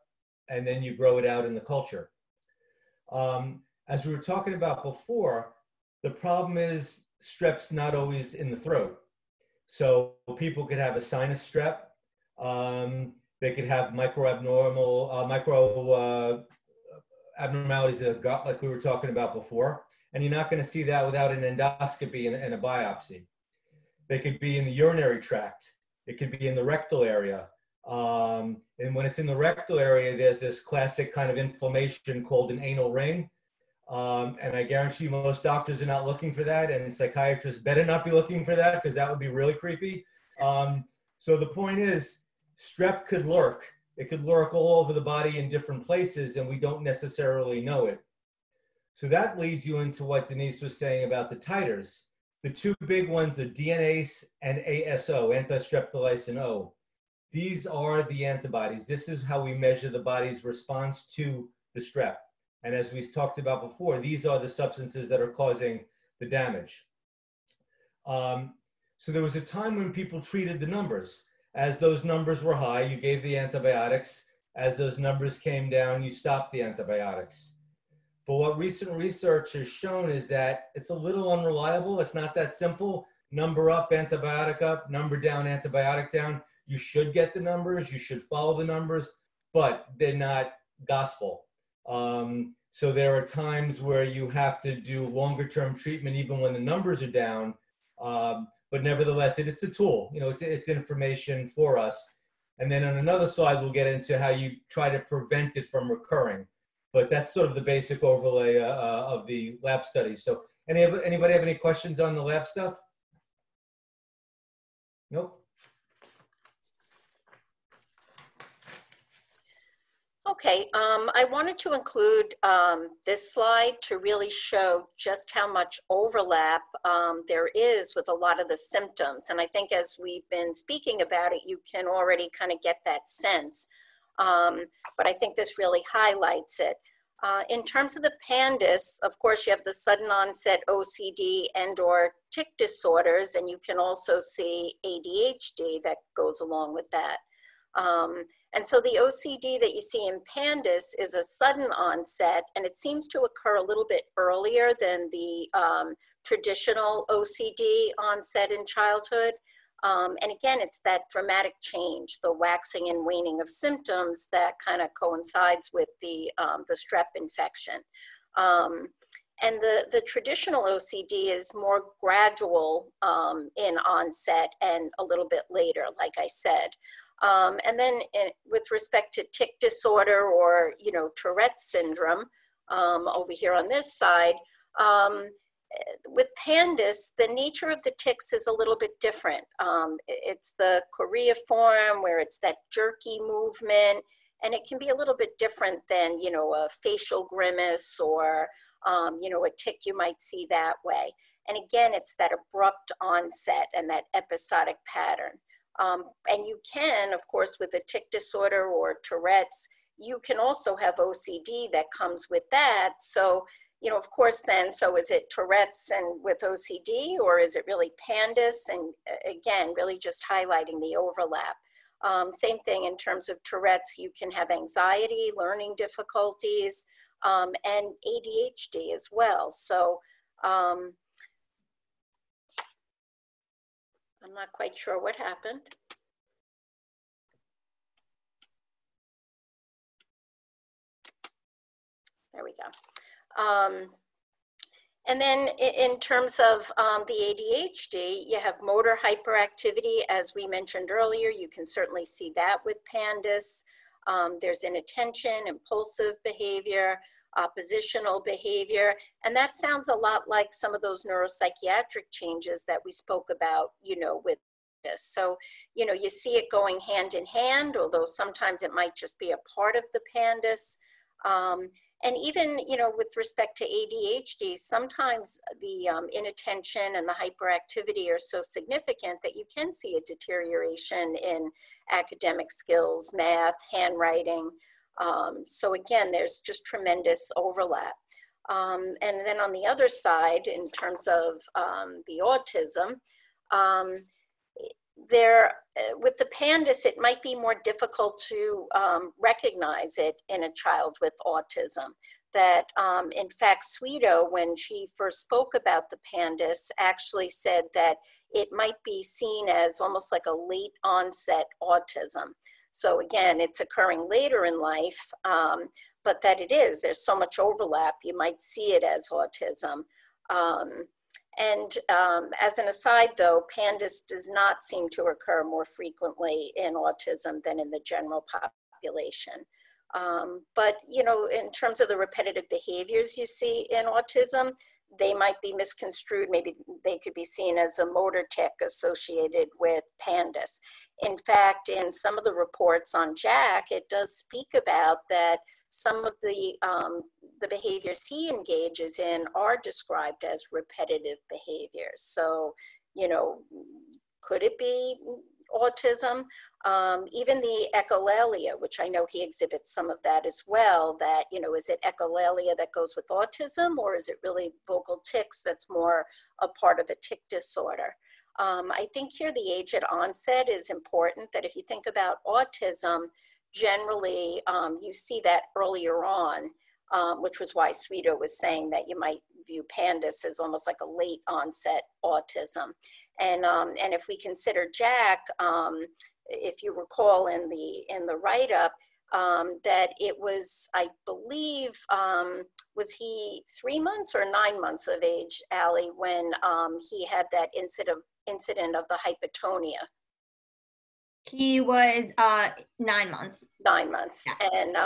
T: and then you grow it out in the culture. As we were talking about before, the problem is strep's not always in the throat. So people could have a sinus strep. They could have abnormalities of the gut, like we were talking about before. And you're not going to see that without an endoscopy and a biopsy. They could be in the urinary tract. It could be in the rectal area. And when it's in the rectal area, there's this classic kind of inflammation called an anal ring. And I guarantee you most doctors are not looking for that, and psychiatrists better not be looking for that, because that would be really creepy. So the point is, strep could lurk. It could lurk all over the body in different places, and we don't necessarily know it. So that leads you into what Denise was saying about the titers. The two big ones are DNase and ASO, anti-streptolysin O. These are the antibodies. This is how we measure the body's response to the strep. And as we talked about before, these are the substances that are causing the damage. So there was a time when people treated the numbers. As those numbers were high, you gave the antibiotics. As those numbers came down, you stopped the antibiotics. But what recent research has shown is that it's a little unreliable. It's not that simple. Number up, antibiotic up, number down, antibiotic down. You should get the numbers. You should follow the numbers, but they're not gospel. So there are times where you have to do longer term treatment even when the numbers are down. But nevertheless, it's a tool. You know, it's information for us. And then on another slide, we'll get into how you try to prevent it from recurring. But that's sort of the basic overlay of the lab studies. So anybody have any questions on the lab stuff? Nope.
A: Okay, I wanted to include this slide to really show just how much overlap there is with a lot of the symptoms. And I think as we've been speaking about it, you can already kind of get that sense. But I think this really highlights it. In terms of the PANDAS, of course, you have the sudden onset OCD and/or tic disorders, and you can also see ADHD that goes along with that. And so the OCD that you see in PANDAS is a sudden onset, and it seems to occur a little bit earlier than the traditional OCD onset in childhood. And again, it's that dramatic change, the waxing and waning of symptoms that kind of coincides with the strep infection. And the traditional OCD is more gradual in onset and a little bit later, like I said. And then with respect to tic disorder or, you know, Tourette's syndrome, over here on this side, with PANDAS, the nature of the tics is a little bit different. It's the chorea form where it's that jerky movement, and it can be a little bit different than, you know, a facial grimace or, you know, a tic you might see that way. And again, it's that abrupt onset and that episodic pattern. And you can, of course, with a tic disorder or Tourette's, you can also have OCD that comes with that. So, you know, of course, then, so is it Tourette's and with OCD, or is it really PANDAS? And again, really just highlighting the overlap. Same thing in terms of Tourette's, you can have anxiety, learning difficulties, and ADHD as well. So I'm not quite sure what happened. There we go. And then in terms of the ADHD, you have motor hyperactivity, as we mentioned earlier. You can certainly see that with PANDAS. There's inattention, impulsive behavior, oppositional behavior, and that sounds a lot like some of those neuropsychiatric changes that we spoke about, you know, with this. So, you know, you see it going hand in hand, although sometimes it might just be a part of the PANDAS. And even, you know, with respect to ADHD, sometimes the inattention and the hyperactivity are so significant that you can see a deterioration in academic skills, math, handwriting. So again, there's just tremendous overlap. And then on the other side, in terms of the autism, with the PANDAS, it might be more difficult to recognize it in a child with autism. That, in fact, Sweeto, when she first spoke about the PANDAS, actually said that it might be seen as almost like a late onset autism. So again, it's occurring later in life, but that there's so much overlap, you might see it as autism. And as an aside, though, PANDAS does not seem to occur more frequently in autism than in the general population. But, you know, in terms of the repetitive behaviors you see in autism, they might be misconstrued. Maybe they could be seen as a motor tic associated with PANDAS. In fact, in some of the reports on Jack, it does speak about that some of the behaviors he engages in are described as repetitive behaviors. So, you know, could it be autism? Even the echolalia, which I know he exhibits some of that as well, that, you know, is it echolalia that goes with autism, or is it really vocal tics that's more a part of a tic disorder? I think here the age at onset is important, that if you think about autism, generally you see that earlier on, which was why Sweeto was saying that you might view PANDAS as almost like a late onset autism. And if we consider Jack, if you recall in the write-up, that it was, I believe, was he 3 months or 9 months of age, Allie, when he had that incident of the hypotonia?
I: He was 9 months.
A: 9 months. Yeah. And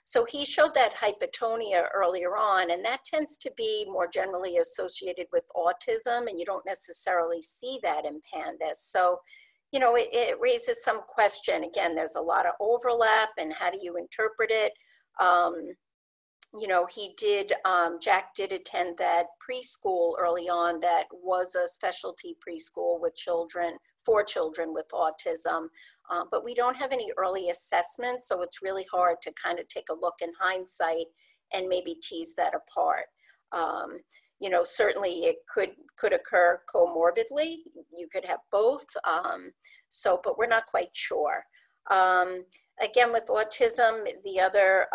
A: so he showed that hypotonia earlier on, and that tends to be more generally associated with autism, and you don't necessarily see that in PANDAS. So, you know, it raises some question. Again, there's a lot of overlap, and how do you interpret it? You know, Jack did attend that preschool early on that was a specialty preschool with for children with autism, but we don't have any early assessments, so it's really hard to kind of take a look in hindsight and maybe tease that apart. You know, certainly it could occur comorbidly. You could have both. But we're not quite sure. Again, with autism, the other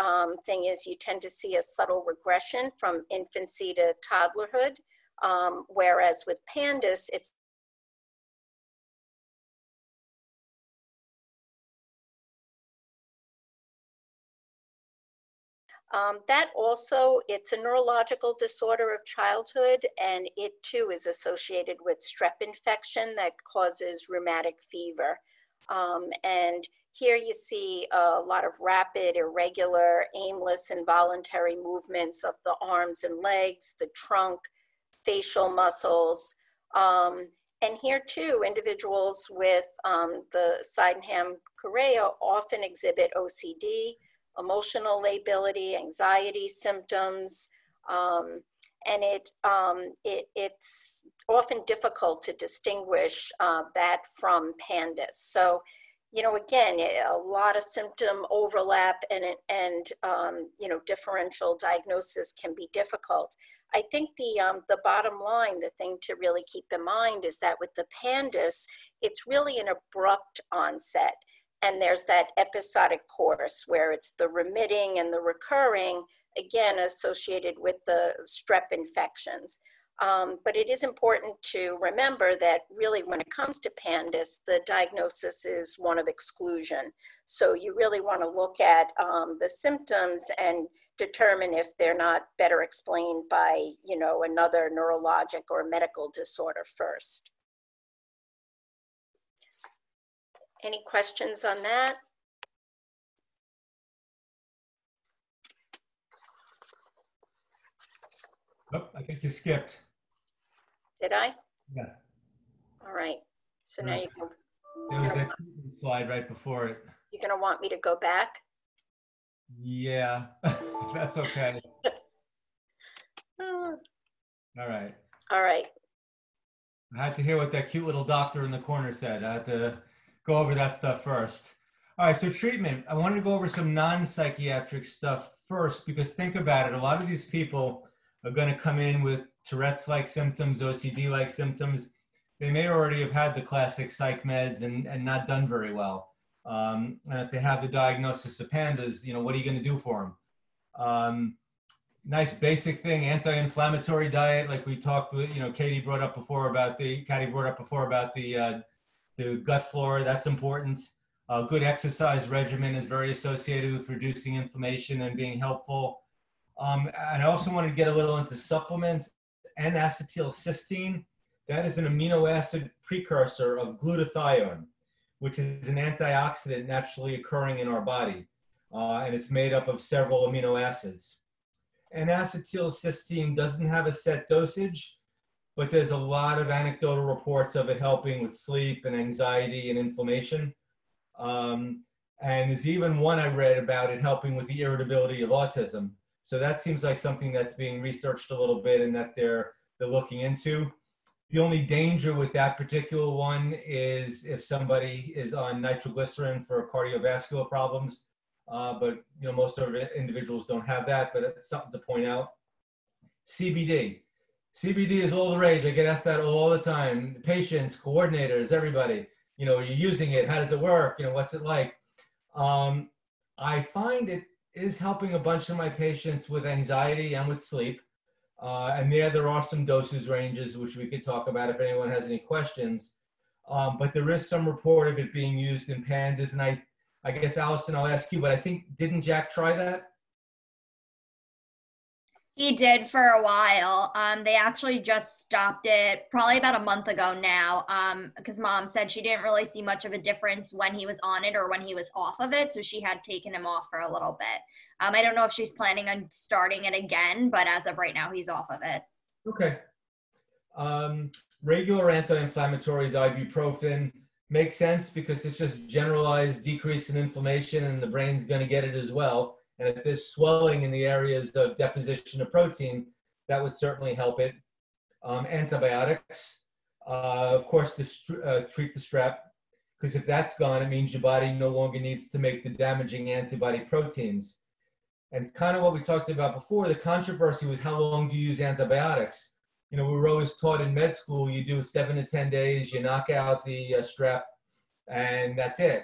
A: thing is you tend to see a subtle regression from infancy to toddlerhood, whereas with PANDAS, it's that also, it's a neurological disorder of childhood, and it too is associated with strep infection that causes rheumatic fever. And here you see a lot of rapid, irregular, aimless, involuntary movements of the arms and legs, the trunk, facial muscles. And here too, individuals with the Sydenham-Correa often exhibit OCD, emotional lability, anxiety symptoms, and it's often difficult to distinguish that from PANDAS. So, you know, again, a lot of symptom overlap, and you know, differential diagnosis can be difficult. I think the bottom line, the thing to really keep in mind is that with the PANDAS, it's really an abrupt onset. And there's that episodic course where it's the remitting and the recurring, again, associated with the strep infections. But it is important to remember that really when it comes to PANDAS, the diagnosis is one of exclusion. So you really want to look at the symptoms and determine if they're not better explained by, you know, another neurologic or medical disorder first. Any questions on that?
T: Oh, I think you skipped.
A: Did I?
T: Yeah.
A: All right. So now you can.
T: There was that slide right before it.
A: You're going to want me to go back?
T: Yeah, that's okay. All right.
A: All right.
T: I had to hear what that cute little doctor in the corner said. I had to go over that stuff first. All right, so treatment. I wanted to go over some non-psychiatric stuff first, because think about it. A lot of these people are going to come in with Tourette's-like symptoms, OCD-like symptoms. They may already have had the classic psych meds and not done very well. And if they have the diagnosis of PANDAS, you know, what are you going to do for them? Nice basic thing, anti-inflammatory diet, like we talked with, you know, Katie brought up before about the gut flora. That's important. Good exercise regimen is very associated with reducing inflammation and being helpful. And I also want to get a little into supplements. N-acetylcysteine, that is an amino acid precursor of glutathione, which is an antioxidant naturally occurring in our body. And it's made up of several amino acids. And acetylcysteine doesn't have a set dosage, but there's a lot of anecdotal reports of it helping with sleep and anxiety and inflammation. And there's even one I read about it helping with the irritability of autism. So that seems like something that's being researched a little bit and that they're looking into. The only danger with that particular one is if somebody is on nitroglycerin for cardiovascular problems. But you know, most of individuals don't have that, but it's something to point out. CBD. CBD is all the rage. I get asked that all the time. Patients, coordinators, everybody. You know, are you using it? How does it work? You know, what's it like? I find it is helping a bunch of my patients with anxiety and with sleep. And there are some dosage ranges, which we could talk about if anyone has any questions. But there is some report of it being used in PANDAS, and I guess, Allison, I'll ask you, but I think, didn't Jack try that?
I: He did for a while. They actually just stopped it probably about a month ago now, because Mom said she didn't really see much of a difference when he was on it or when he was off of it, so she had taken him off for a little bit. I don't know if she's planning on starting it again, but as of right now, he's off of it.
T: Okay. Regular anti-inflammatories, ibuprofen, makes sense because it's just generalized decrease in inflammation and the brain's going to get it as well. And if there's swelling in the areas of deposition of protein, that would certainly help it. Antibiotics, of course, to treat the strep, because if that's gone, it means your body no longer needs to make the damaging antibody proteins. And kind of what we talked about before, the controversy was how long do you use antibiotics? You know, we were always taught in med school, you do 7 to 10 days, you knock out the strep, and that's it.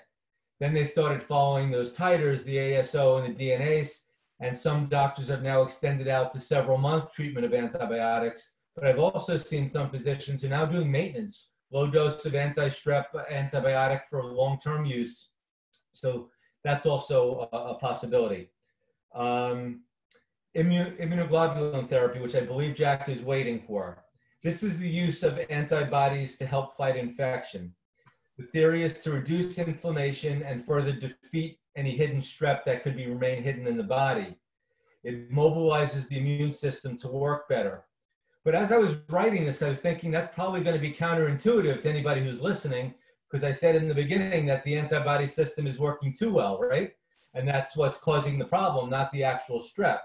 T: Then they started following those titers, the ASO and the DNase, and some doctors have now extended out to several month treatment of antibiotics. But I've also seen some physicians who are now doing maintenance, low dose of anti-strep antibiotic for long-term use. So that's also a possibility. Immunoglobulin therapy, which I believe Jack is waiting for. This is the use of antibodies to help fight infection. The theory is to reduce inflammation and further defeat any hidden strep that could remain hidden in the body. It mobilizes the immune system to work better. But as I was writing this, I was thinking that's probably going to be counterintuitive to anybody who's listening, because I said in the beginning that the antibody system is working too well, right? And that's what's causing the problem, not the actual strep.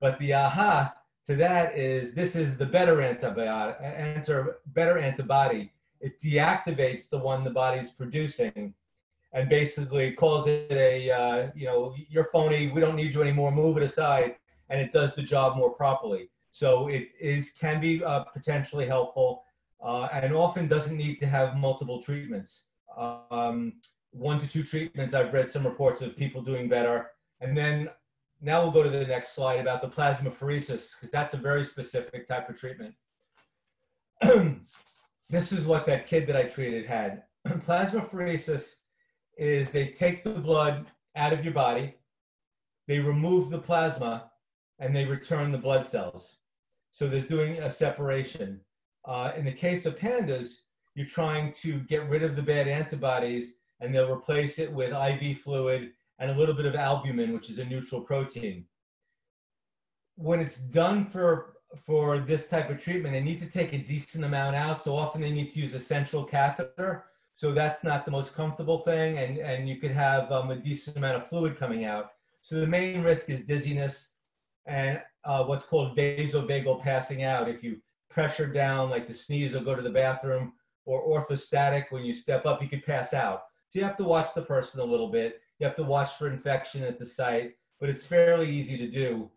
T: But the aha to that is this is the better antibody. It deactivates the one the body's producing and basically calls it a, you know, you're phony, we don't need you anymore, move it aside, and it does the job more properly. So it can be potentially helpful and often doesn't need to have multiple treatments. 1 to 2 treatments, I've read some reports of people doing better. And then now we'll go to the next slide about the plasmapheresis, because that's a very specific type of treatment. This is what that kid that I treated had. Plasmapheresis is they take the blood out of your body, they remove the plasma, and they return the blood cells. So there's doing a separation. In the case of PANDAS, you're trying to get rid of the bad antibodies, and they'll replace it with IV fluid and a little bit of albumin, which is a neutral protein. When it's done for this type of treatment, they need to take a decent amount out. So often they need to use a central catheter. So that's not the most comfortable thing. And you could have a decent amount of fluid coming out. So the main risk is dizziness and what's called vasovagal passing out. If you pressure down, like to sneeze or go to the bathroom, or orthostatic, when you step up, you could pass out. So you have to watch the person a little bit. You have to watch for infection at the site, but it's fairly easy to do.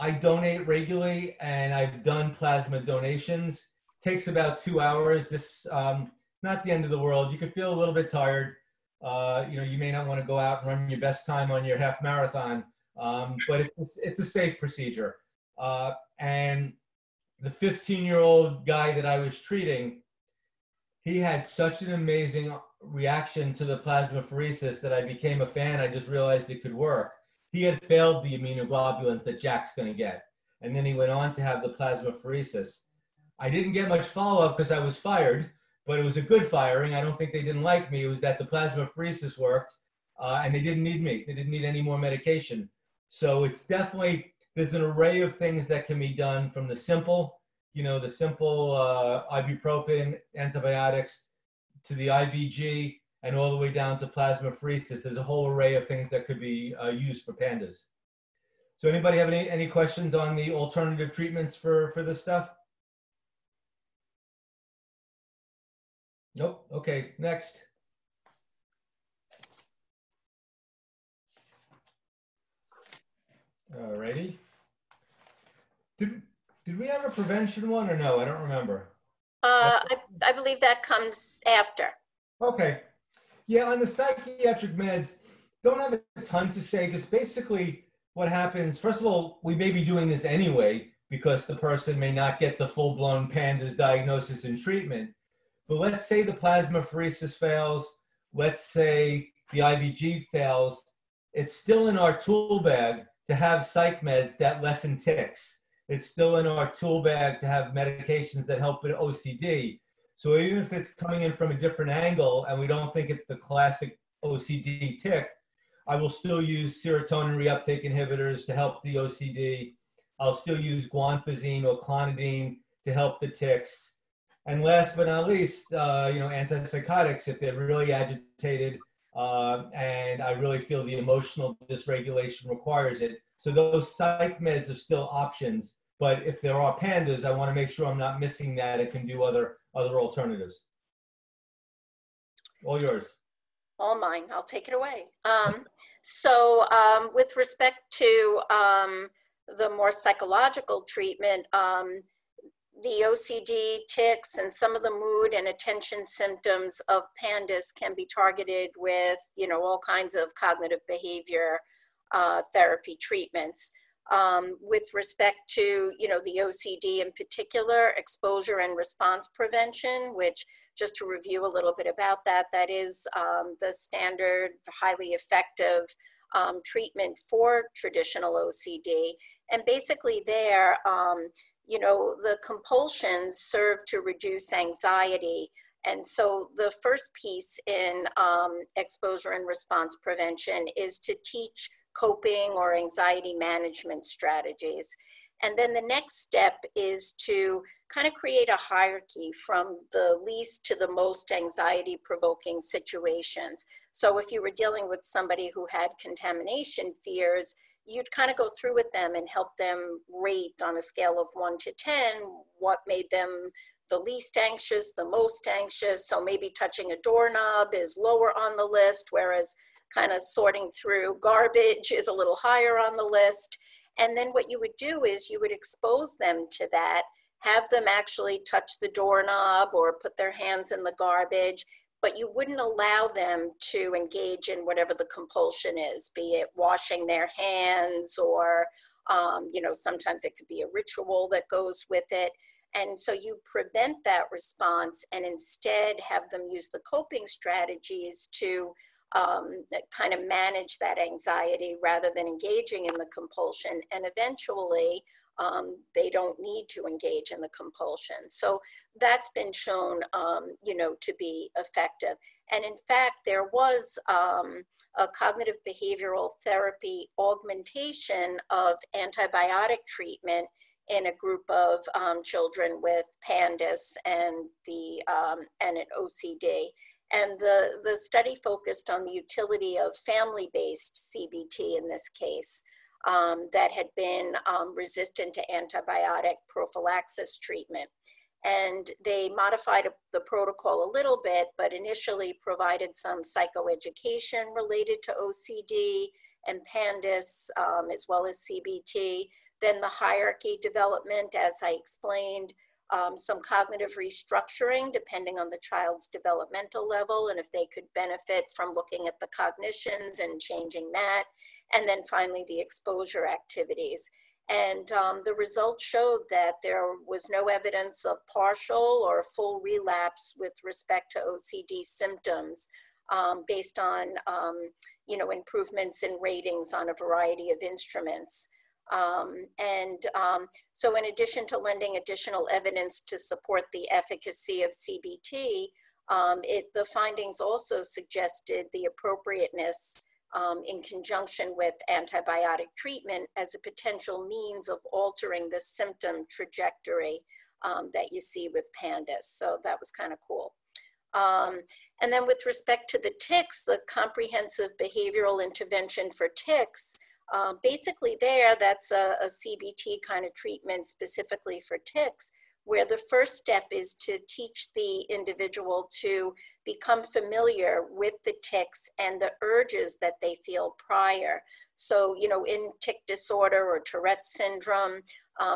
T: I donate regularly, and I've done plasma donations. Takes about 2 hours. This not the end of the world. You can feel a little bit tired. You know, you may not want to go out and run your best time on your half marathon, but it's a safe procedure. And the 15-year-old guy that I was treating, he had such an amazing reaction to the plasmapheresis that I became a fan. I just realized it could work. He had failed the immunoglobulins that Jack's going to get. And then he went on to have the plasmapheresis. I didn't get much follow-up because I was fired, but it was a good firing. I don't think they didn't like me. It was that the plasmapheresis worked, and they didn't need me. They didn't need any more medication. So it's definitely, there's an array of things that can be done, from the simple, you know, the simple ibuprofen, antibiotics, to the IVG, and all the way down to plasmapheresis. There's a whole array of things that could be used for PANDAS. So anybody have any questions on the alternative treatments for this stuff? Nope. Okay, next. All righty. Did we have a prevention one or no? I don't remember.
A: I believe that comes after.
T: Okay. Yeah, on the psychiatric meds, don't have a ton to say, because basically what happens, first of all, we may be doing this anyway because the person may not get the full-blown PANDAS diagnosis and treatment. But let's say the plasmapheresis fails, let's say the IVG fails, it's still in our tool bag to have psych meds that lessen tics. It's still in our tool bag to have medications that help with OCD. So even if it's coming in from a different angle and we don't think it's the classic OCD tic, I will still use serotonin reuptake inhibitors to help the OCD. I'll still use guanfacine or clonidine to help the tics. And last but not least, you know, antipsychotics if they're really agitated and I really feel the emotional dysregulation requires it. So those psych meds are still options. But if there are PANDAS, I want to make sure I'm not missing that and can do other alternatives. All yours.
A: All mine. I'll take it away. With respect to the more psychological treatment, the OCD, tics, and some of the mood and attention symptoms of PANDAS can be targeted with, all kinds of cognitive behavior therapy treatments. With respect to, the OCD in particular, exposure and response prevention, which, just to review a little bit about that, that is the standard, highly effective treatment for traditional OCD. And basically there, the compulsions serve to reduce anxiety. And so the first piece in exposure and response prevention is to teach coping or anxiety management strategies. And then the next step is to kind of create a hierarchy from the least to the most anxiety provoking situations. So if you were dealing with somebody who had contamination fears, you'd kind of go through with them and help them rate on a scale of 1 to 10, what made them the least anxious, the most anxious. So maybe touching a doorknob is lower on the list, whereas kind of sorting through garbage is a little higher on the list. And then what you would do is you would expose them to that, have them actually touch the doorknob or put their hands in the garbage, but you wouldn't allow them to engage in whatever the compulsion is, be it washing their hands or, sometimes it could be a ritual that goes with it. And so you prevent that response and instead have them use the coping strategies to that kind of manage that anxiety rather than engaging in the compulsion. And eventually, they don't need to engage in the compulsion. So that's been shown, to be effective. And in fact, there was a cognitive behavioral therapy augmentation of antibiotic treatment in a group of children with PANDAS and an OCD. And the study focused on the utility of family-based CBT in this case that had been resistant to antibiotic prophylaxis treatment. And they modified the protocol a little bit, but initially provided some psychoeducation related to OCD and PANDAS, as well as CBT. Then the hierarchy development, as I explained, some cognitive restructuring depending on the child's developmental level and if they could benefit from looking at the cognitions and changing that. And then finally, the exposure activities. And the results showed that there was no evidence of partial or full relapse with respect to OCD symptoms based on, improvements in ratings on a variety of instruments. So in addition to lending additional evidence to support the efficacy of CBT, the findings also suggested the appropriateness in conjunction with antibiotic treatment as a potential means of altering the symptom trajectory that you see with PANDAS. So that was kind of cool. And then with respect to the tics, the comprehensive behavioral intervention for tics, basically that's a CBT kind of treatment specifically for tics, where the first step is to teach the individual to become familiar with the tics and the urges that they feel prior. So, in tic disorder or Tourette syndrome,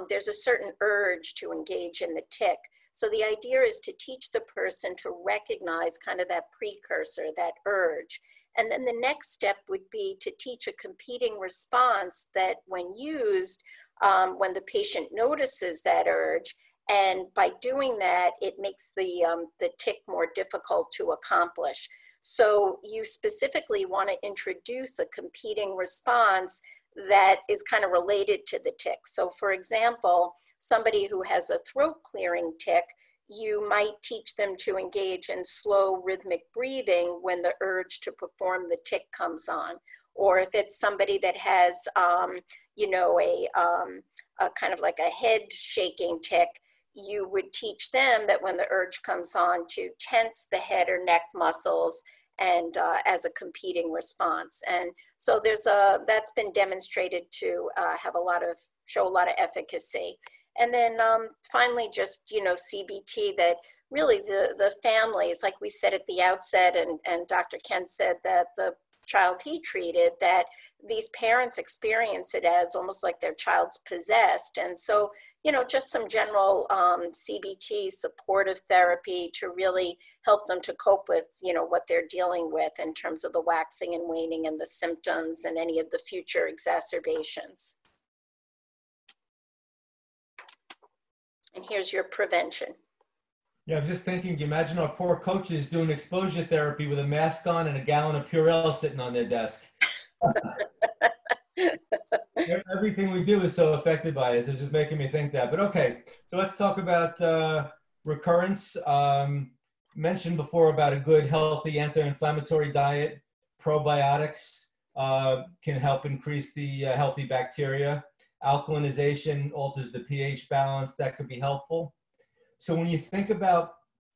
A: there's a certain urge to engage in the tic. So the idea is to teach the person to recognize kind of that precursor, that urge. And then the next step would be to teach a competing response that when used, when the patient notices that urge, and by doing that, it makes the tic more difficult to accomplish. So you specifically want to introduce a competing response that is kind of related to the tic. So for example, somebody who has a throat clearing tic, you might teach them to engage in slow rhythmic breathing when the urge to perform the tic comes on. Or if it's somebody that has, a kind of like a head shaking tic, you would teach them that when the urge comes on to tense the head or neck muscles and as a competing response. And so that's been demonstrated to show a lot of efficacy. And then finally, just, CBT that really the families, like we said at the outset, and Dr. Kent said that the child he treated, that these parents experience it as almost like their child's possessed. And so, just some general CBT supportive therapy to really help them to cope with, what they're dealing with in terms of the waxing and waning and the symptoms and any of the future exacerbations. And here's your prevention.
T: Yeah, I was just thinking, imagine our poor coaches doing exposure therapy with a mask on and a gallon of Purell sitting on their desk. Everything we do is so affected by it. It's just making me think that. But okay, so let's talk about recurrence. Mentioned before about a good, healthy anti-inflammatory diet. Probiotics can help increase the healthy bacteria. Alkalinization alters the pH balance. That could be helpful. So when you think about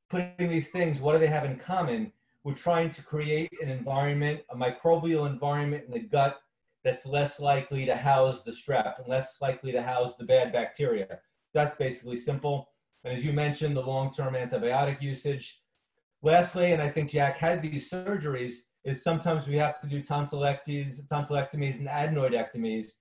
T: putting these things, what do they have in common? We're trying to create an environment, a microbial environment in the gut that's less likely to house the strep and less likely to house the bad bacteria. That's basically simple. And as you mentioned, the long-term antibiotic usage. Lastly, and I think Jack had these surgeries, is sometimes we have to do tonsillectomies and adenoidectomies.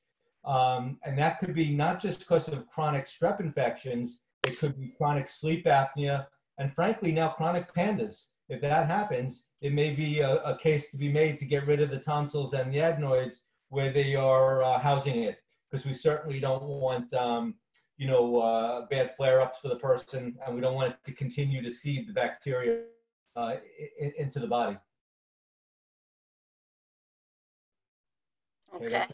T: And that could be not just because of chronic strep infections, it could be chronic sleep apnea, and frankly, now chronic PANDAS. If that happens, it may be a case to be made to get rid of the tonsils and the adenoids where they are housing it, because we certainly don't want bad flare-ups for the person, and we don't want it to continue to seed the bacteria into the body.
A: Okay.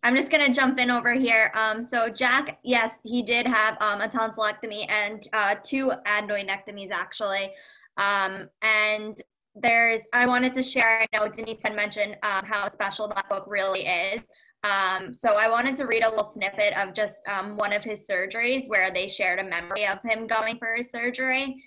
I: I'm just gonna jump in over here. So Jack, yes, he did have a tonsillectomy and 2 adenoidectomies actually. And I wanted to share, I know Denise had mentioned how special that book really is. So I wanted to read a little snippet of just one of his surgeries where they shared a memory of him going for his surgery.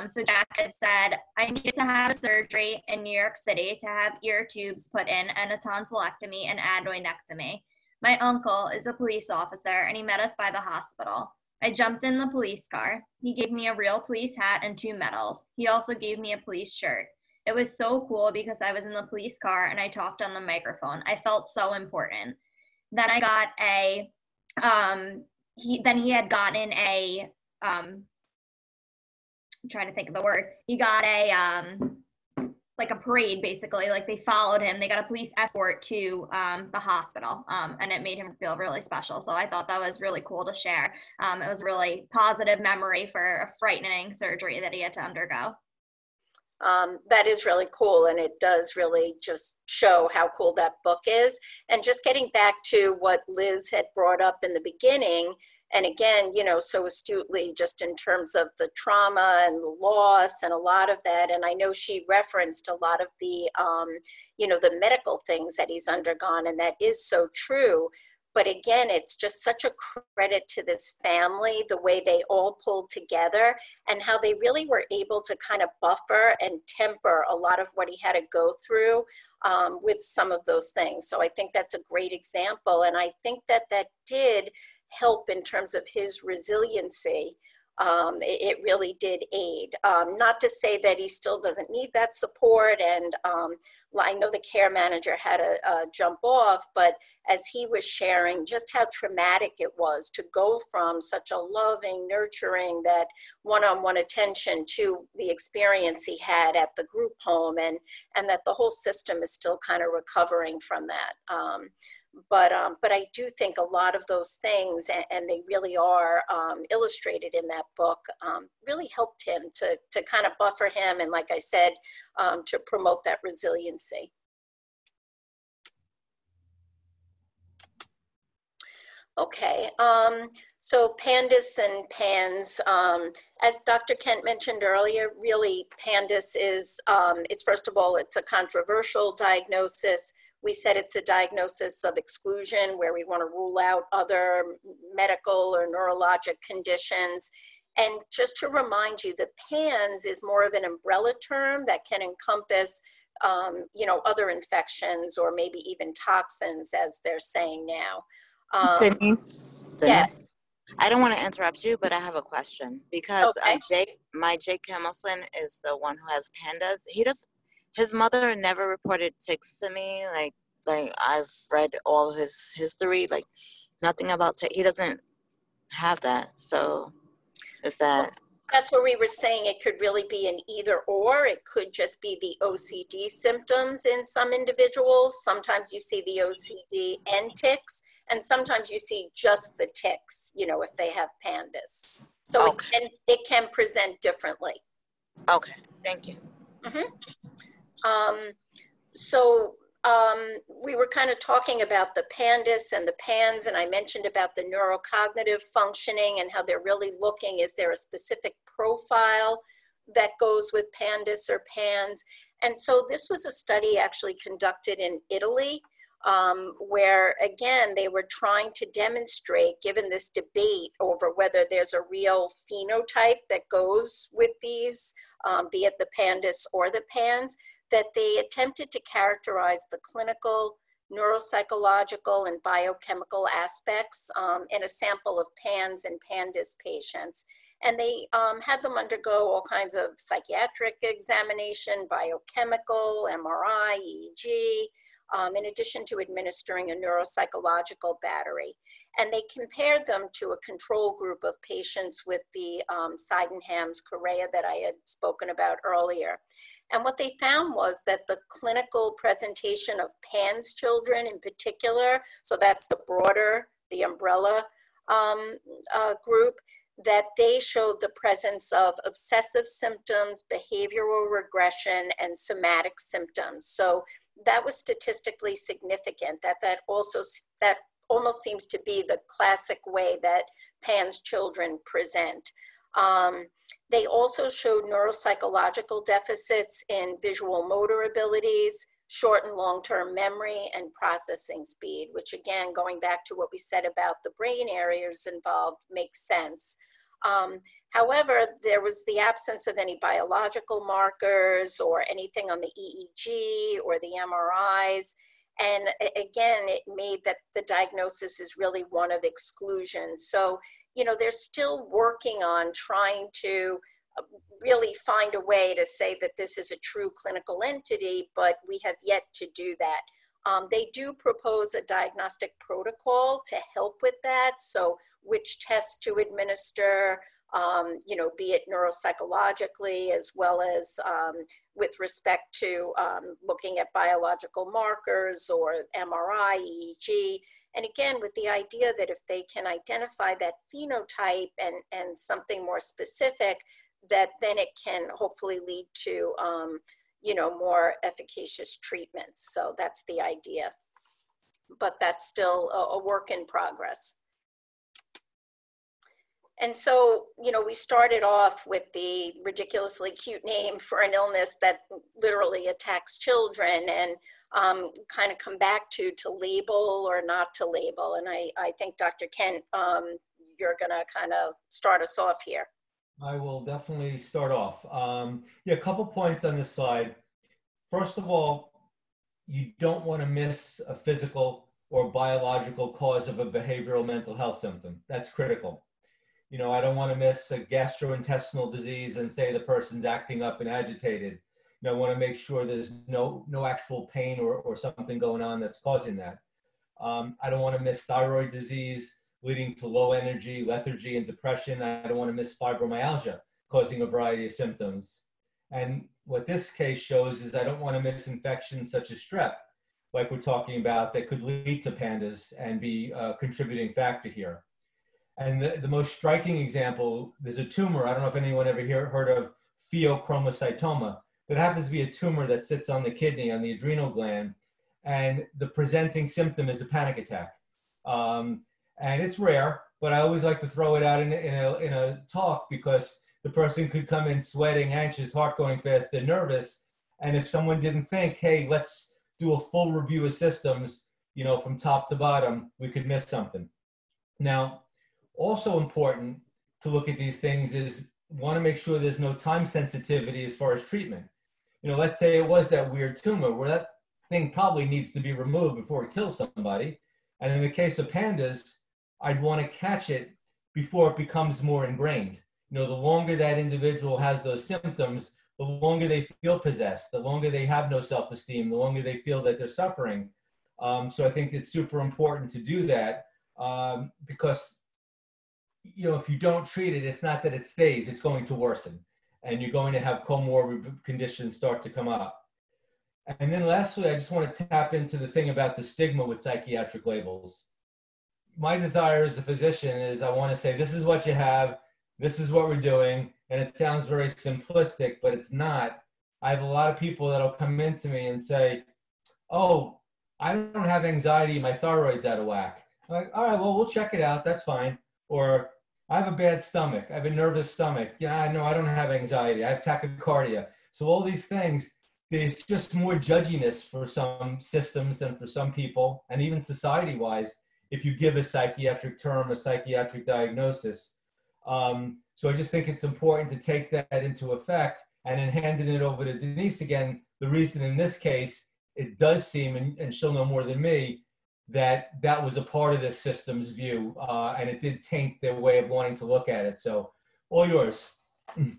I: So Jack had said, I needed to have a surgery in New York City to have ear tubes put in and a tonsillectomy and adenoidectomy. My uncle is a police officer and he met us by the hospital. I jumped in the police car. He gave me a real police hat and 2 medals. He also gave me a police shirt. It was so cool because I was in the police car and I talked on the microphone. I felt so important. Then I got he had gotten a, I'm trying to think of the word. He got like a parade, basically. Like they followed him. They got a police escort to the hospital, and it made him feel really special. So I thought that was really cool to share. It was a really positive memory for a frightening surgery that he had to undergo.
A: That is really cool, and it does really just show how cool that book is. And just getting back to what Liz had brought up in the beginning, and again, so astutely, just in terms of the trauma and the loss and a lot of that. And I know she referenced a lot of the, the medical things that he's undergone, and that is so true. But again, it's just such a credit to this family, the way they all pulled together and how they really were able to kind of buffer and temper a lot of what he had to go through with some of those things. So I think that's a great example. And I think that did help in terms of his resiliency. It really did aid. Not to say that he still doesn't need that support, and I know the care manager had to jump off, but as he was sharing just how traumatic it was to go from such a loving, nurturing, that one-on-one attention to the experience he had at the group home, and that the whole system is still kind of recovering from that. But I do think a lot of those things, and they really are illustrated in that book, really helped him to kind of buffer him, and like I said, to promote that resiliency. Okay, so PANDAS and PANS, as Dr. Kent mentioned earlier, really PANDAS is, it's first of all, it's a controversial diagnosis. We said it's a diagnosis of exclusion where we want to rule out other medical or neurologic conditions. And just to remind you, the PANS is more of an umbrella term that can encompass, other infections or maybe even toxins, as they're saying now.
C: Denise.
A: Yes.
C: I don't want to interrupt you, but I have a question because
A: Okay.
C: Jake Kimmelson is the one who has PANDAS. His mother never reported tics to me. Like I've read all his history, like nothing about he doesn't have that. So is that?
A: That's where we were saying it could really be an either or. It could just be the OCD symptoms in some individuals. Sometimes you see the OCD and tics, and sometimes you see just the tics, you know, if they have PANDAS. So it can present differently.
C: Okay, thank you.
A: We were kind of talking about the PANDAS and the PANS, and I mentioned about the neurocognitive functioning and how they're really looking, is there a specific profile that goes with PANDAS or PANS? And so this was a study actually conducted in Italy, where again, they were trying to demonstrate, given this debate over whether there's a real phenotype that goes with these, be it the PANDAS or the PANS, that they attempted to characterize the clinical, neuropsychological, and biochemical aspects in a sample of PANS and PANDAS patients. And they had them undergo all kinds of psychiatric examination, biochemical, MRI, EEG, in addition to administering a neuropsychological battery. And they compared them to a control group of patients with the Sydenham's chorea that I had spoken about earlier. And what they found was that the clinical presentation of PANS children in particular, so that's the broader, the umbrella group, that they showed the presence of obsessive symptoms, behavioral regression, and somatic symptoms. So that was statistically significant, that almost seems to be the classic way that PANS children present. They also showed neuropsychological deficits in visual motor abilities, short and long-term memory, and processing speed, which again, going back to what we said about the brain areas involved, makes sense. However, there was the absence of any biological markers or anything on the EEG or the MRIs. And again, it made that the diagnosis is really one of exclusion. So, you know, they're still working on trying to really find a way to say that this is a true clinical entity, but we have yet to do that. They do propose a diagnostic protocol to help with that. So which tests to administer, you know, be it neuropsychologically as well as with respect to looking at biological markers or MRI, EEG. And again, with the idea that if they can identify that phenotype and something more specific, that then it can hopefully lead to, you know, more efficacious treatments. So that's the idea. But that's still a work in progress. And so, you know, we started off with the ridiculously cute name for an illness that literally attacks children, and kind of come back to label or not to label. And I think Dr. Kent, you're gonna kind of start us off here.
T: I will definitely start off. Yeah, a couple points on this slide. First of all, you don't want to miss a physical or biological cause of a behavioral mental health symptom. That's critical. You know, I don't want to miss a gastrointestinal disease and say the person's acting up and agitated. You know, I want to make sure there's no actual pain or something going on that's causing that. I don't want to miss thyroid disease leading to low energy, lethargy, and depression. I don't want to miss fibromyalgia causing a variety of symptoms. And what this case shows is I don't want to miss infections such as strep, like we're talking about, that could lead to PANDAS and be a contributing factor here. And the most striking example, there's a tumor, I don't know if anyone ever heard of pheochromocytoma, but it happens to be a tumor that sits on the kidney, on the adrenal gland, and the presenting symptom is a panic attack. And it's rare, but I always like to throw it out in a talk because the person could come in sweating, anxious, heart going fast, they're nervous. And if someone didn't think, hey, let's do a full review of systems, you know, from top to bottom, we could miss something. Now, also important to look at these things is want to make sure there's no time sensitivity as far as treatment. You know, let's say it was that weird tumor where that thing probably needs to be removed before it kills somebody. And in the case of PANDAS, I'd want to catch it before it becomes more ingrained. You know, the longer that individual has those symptoms, the longer they feel possessed, the longer they have no self-esteem, the longer they feel that they're suffering. So I think it's super important to do that because, you know, if you don't treat it, it's not that it stays, it's going to worsen. And you're going to have comorbid conditions start to come up. And then lastly, I just want to tap into the thing about the stigma with psychiatric labels. My desire as a physician is I want to say, this is what you have, this is what we're doing. And it sounds very simplistic, but it's not. I have a lot of people that'll come into me and say, oh, I don't have anxiety, my thyroid's out of whack. I'm like, all right, well, we'll check it out, that's fine. Or I have a bad stomach, I have a nervous stomach. Yeah, no, I don't have anxiety, I have tachycardia. So all these things, there's just more judginess for some systems and for some people, and even society-wise, if you give a psychiatric term, a psychiatric diagnosis. So I just think it's important to take that into effect. And then handing it over to Denise again, the reason in this case, it does seem, and she'll know more than me, that that was a part of the system's view, and it did taint their way of wanting to look at it. So all yours.
A: And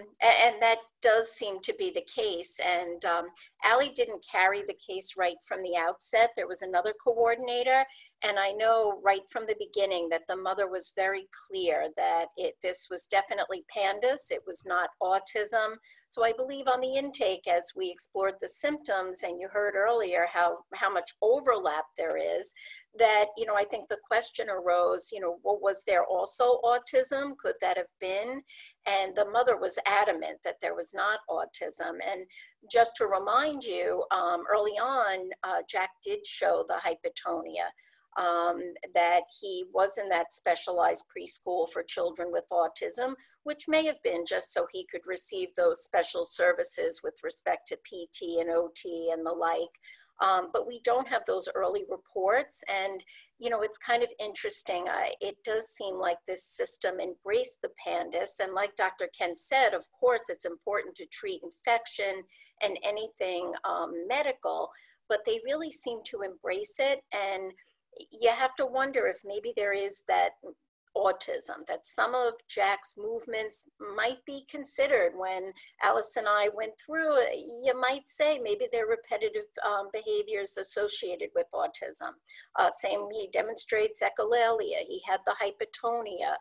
A: that does seem to be the case. And Allie didn't carry the case right from the outset. There was another coordinator. And I know right from the beginning that the mother was very clear that this was definitely PANDAS. It was not autism. So I believe on the intake, as we explored the symptoms, and you heard earlier how much overlap there is, that, you know, I think the question arose, you know, well, was there also autism? Could that have been? And the mother was adamant that there was not autism. And just to remind you, early on, Jack did show the hypotonia, that he was in that specialized preschool for children with autism, which may have been just so he could receive those special services with respect to PT and OT and the like. But we don't have those early reports. And, you know, it's kind of interesting. It does seem like this system embraced the PANDAS. And like Dr. Ken said, of course, it's important to treat infection and anything medical, but they really seem to embrace it. And you have to wonder if maybe there is that autism, that some of Jack's movements might be considered. When Alice and I went through it, you might say maybe they're repetitive behaviors associated with autism. Same, he demonstrates echolalia, he had the hypotonia.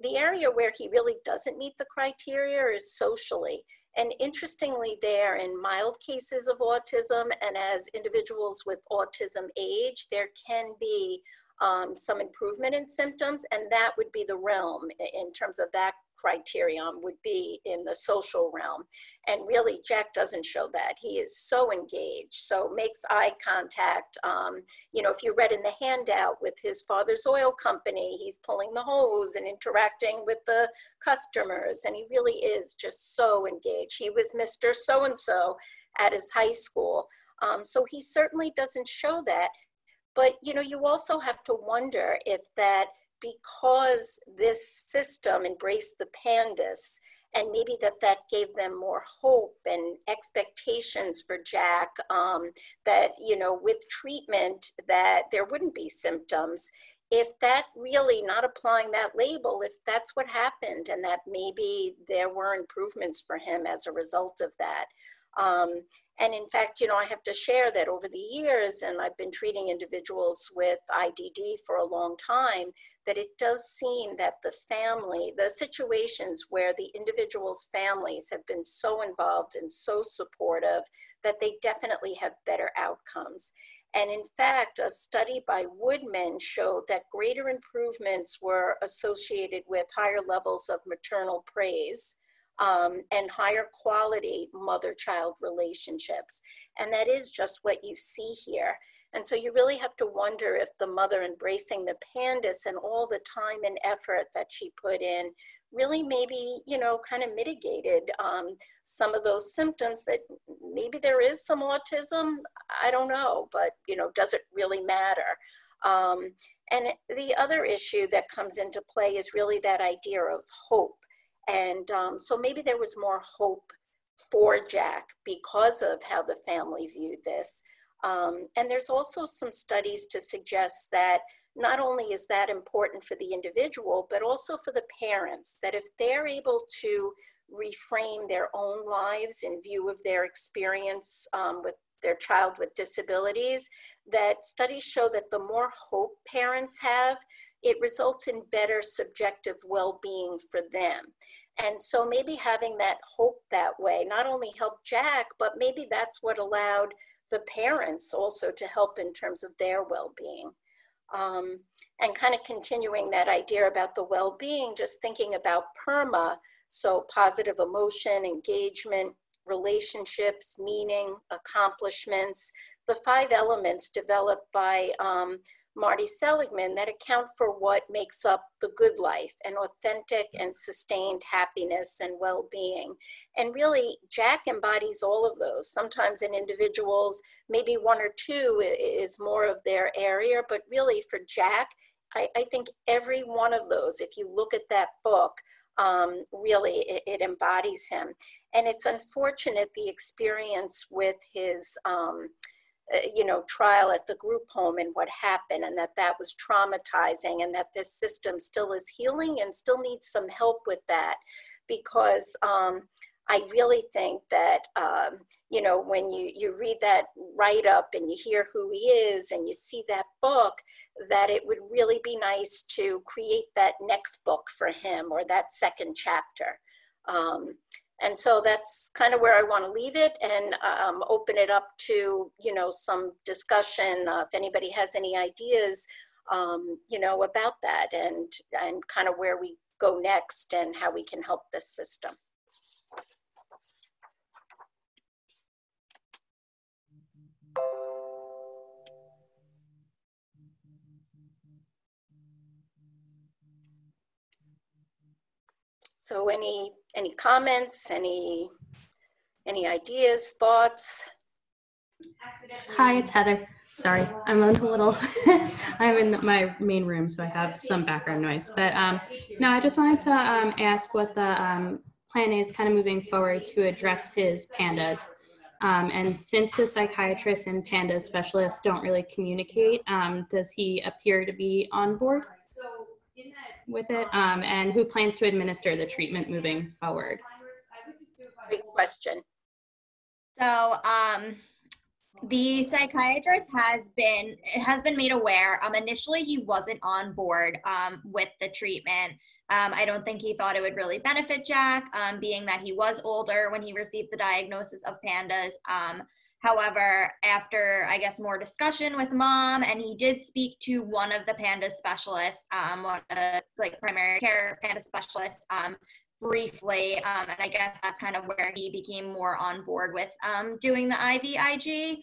A: The area where he really doesn't meet the criteria is socially. And interestingly, there in mild cases of autism, and as individuals with autism age, there can be some improvement in symptoms, and that would be the realm in terms of that criterion, would be in the social realm. And really, Jack doesn't show that. He is so engaged, so makes eye contact. You know, if you read in the handout with his father's oil company, he's pulling the hose and interacting with the customers, and he really is just so engaged. He was Mr. So-and-so at his high school. So he certainly doesn't show that. But, you know, you also have to wonder if that, because this system embraced the PANDAS, and maybe that gave them more hope and expectations for Jack, that, you know, with treatment that there wouldn't be symptoms. If that really, not applying that label, if that's what happened, and that maybe there were improvements for him as a result of that. And in fact, you know, I have to share that over the years, and I've been treating individuals with IDD for a long time, that it does seem that the family, the situations where the individual's families have been so involved and so supportive, that they definitely have better outcomes. And in fact, a study by Woodman showed that greater improvements were associated with higher levels of maternal praise, and higher quality mother-child relationships. And that is just what you see here. And so you really have to wonder if the mother embracing the PANDAS and all the time and effort that she put in really maybe, you know, kind of mitigated some of those symptoms, that maybe there is some autism, I don't know, but, you know, does it really matter? And the other issue that comes into play is really that idea of hope. And so maybe there was more hope for Jack because of how the family viewed this. And there's also some studies to suggest that not only is that important for the individual, but also for the parents, that if they're able to reframe their own lives in view of their experience with their child with disabilities, that studies show that the more hope parents have, it results in better subjective well-being for them. And so maybe having that hope that way not only helped Jack, but maybe that's what allowed the parents also to help in terms of their well-being. And kind of continuing that idea about the well-being, just thinking about PERMA, so positive emotion, engagement, relationships, meaning, accomplishments, the 5 elements developed by Marty Seligman that account for what makes up the good life and authentic and sustained happiness and well-being. And really, Jack embodies all of those. Sometimes in individuals, maybe 1 or 2 is more of their area, but really for Jack, I think every one of those, if you look at that book, really it embodies him. And it's unfortunate the experience with his trial at the group home and what happened, and that was traumatizing, and that this system still is healing and still needs some help with that, because I really think that when you read that write-up and you hear who he is and you see that book, that it would really be nice to create that next book for him, or that second chapter. And so that's kind of where I want to leave it, and open it up to, some discussion. If anybody has any ideas, about that, and kind of where we go next and how we can help this system. So any comments, any ideas, thoughts?
N: Hi, it's Heather. Sorry, I'm a little, I'm in my main room, so I have some background noise. But no, I just wanted to ask what the plan is kind of moving forward to address his PANDAS. And since the psychiatrist and PANDAS specialists don't really communicate, does he appear to be on board with it? And who plans to administer the treatment moving forward?
A: Great question.
I: So the psychiatrist has been made aware. Initially, he wasn't on board with the treatment. I don't think he thought it would really benefit Jack, being that he was older when he received the diagnosis of PANDAS. However, after, I guess, more discussion with mom, and he did speak to one of the PANDAS specialists, one of the primary care PANDAS specialists, briefly, and I guess that's kind of where he became more on board with doing the IVIG.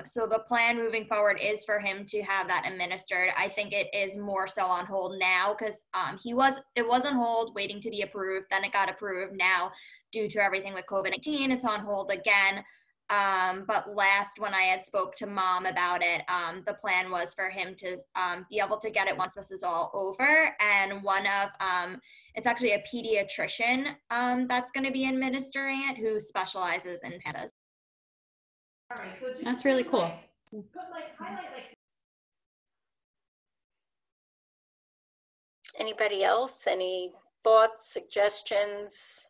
I: So the plan moving forward is for him to have that administered. I think it is more so on hold now, because it was on hold waiting to be approved, then it got approved. Now, due to everything with COVID-19, it's on hold again. But last, when I had spoke to mom about it, the plan was for him to be able to get it once this is all over. And it's actually a pediatrician that's going to be administering it, who specializes in PANDAS.
N: That's really cool.
A: Anybody else? Any thoughts, suggestions?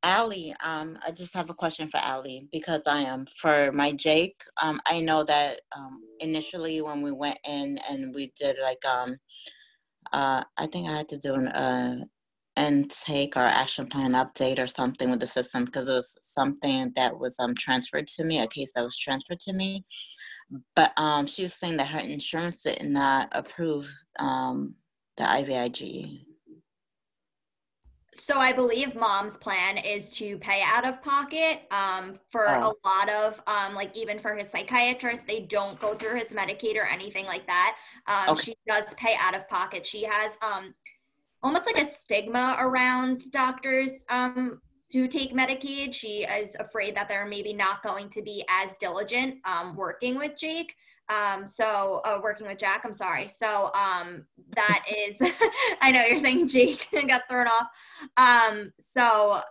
C: Allie, I just have a question for Allie, because for my Jake, I know that initially when we went in and we did I think I had to do an intake or action plan update or something with the system, because it was something that was transferred to me, a case that was transferred to me. But she was saying that her insurance did not approve the IVIG.
I: So I believe mom's plan is to pay out of pocket for a lot of, even for his psychiatrist, they don't go through his Medicaid or anything like that. Okay. She does pay out of pocket. She has almost like a stigma around doctors who take Medicaid. She is afraid that they're maybe not going to be as diligent working with Jake. Working with Jack, I'm sorry. So that is, I know you're saying Jake got thrown off. So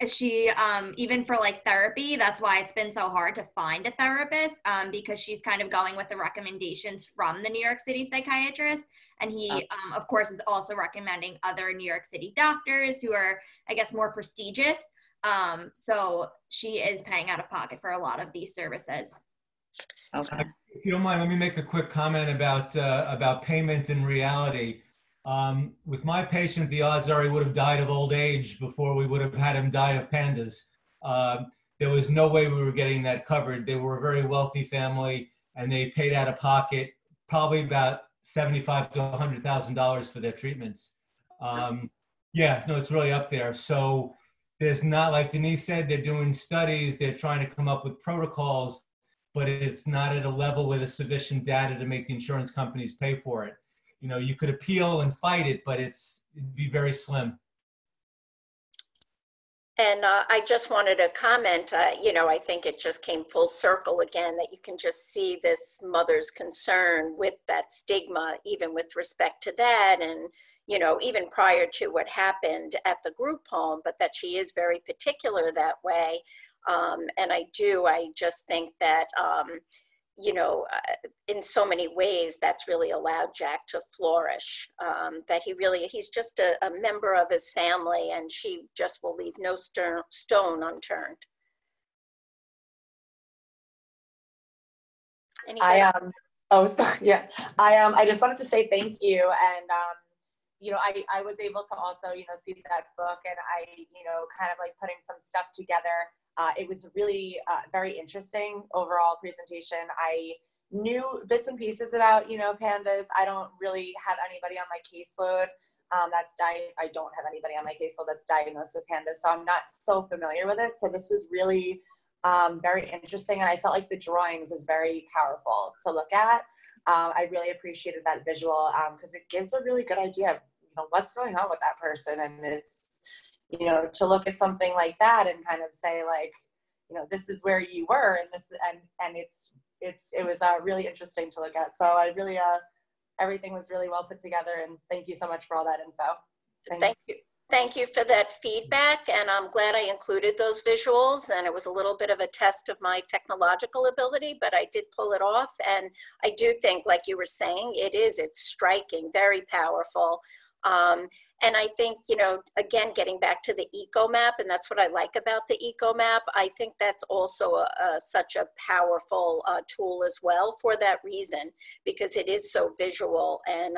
I: she, even for like therapy, that's why it's been so hard to find a therapist, because she's kind of going with the recommendations from the New York City psychiatrist. And he, of course, is also recommending other New York City doctors who are, I guess, more prestigious. So she is paying out of pocket for a lot of these services.
C: Okay.
T: If you don't mind, let me make a quick comment about payment in reality. With my patient, the odds are he would have died of old age before we would have had him die of PANDAS. There was no way we were getting that covered. They were a very wealthy family, and they paid out of pocket probably about $75,000 to $100,000 for their treatments. Yeah, no, it's really up there. So there's not, like Denise said, they're doing studies, they're trying to come up with protocols, but it's not at a level where there's sufficient data to make the insurance companies pay for it. You know, you could appeal and fight it, but it'd be very slim.
A: And I just wanted to comment, you know, I think it just came full circle again, that you can just see this mother's concern with that stigma, even with respect to that. And, you know, even prior to what happened at the group home, but that she is very particular that way. And I just think that, you know, in so many ways, that's really allowed Jack to flourish, that he's just a member of his family, and she just will leave no stone unturned. Anybody?
S: I just wanted to say thank you. And, you know, I was able to also, you know, see that book, and I, you know, kind of like putting some stuff together. It was really very interesting overall presentation. I knew bits and pieces about, you know, PANDAS. I don't really have anybody on my caseload I don't have anybody on my caseload that's diagnosed with PANDAS, so I'm not so familiar with it. So this was really very interesting, and I felt like the drawings was very powerful to look at. I really appreciated that visual because it gives a really good idea of, you know, what's going on with that person. And it's, you know, to look at something like that and kind of say, like, you know, this is where you were, and this, and it was really interesting to look at. So I really, everything was really well put together, and thank you so much for all that info. Thanks.
A: Thank you for that feedback, and I'm glad I included those visuals, and it was a little bit of a test of my technological ability, but I did pull it off. And I do think, like you were saying, it's striking, very powerful. And I think, you know, again, getting back to the eco map, and that's what I like about the eco map, I think that's also such a powerful tool as well for that reason, because it is so visual. And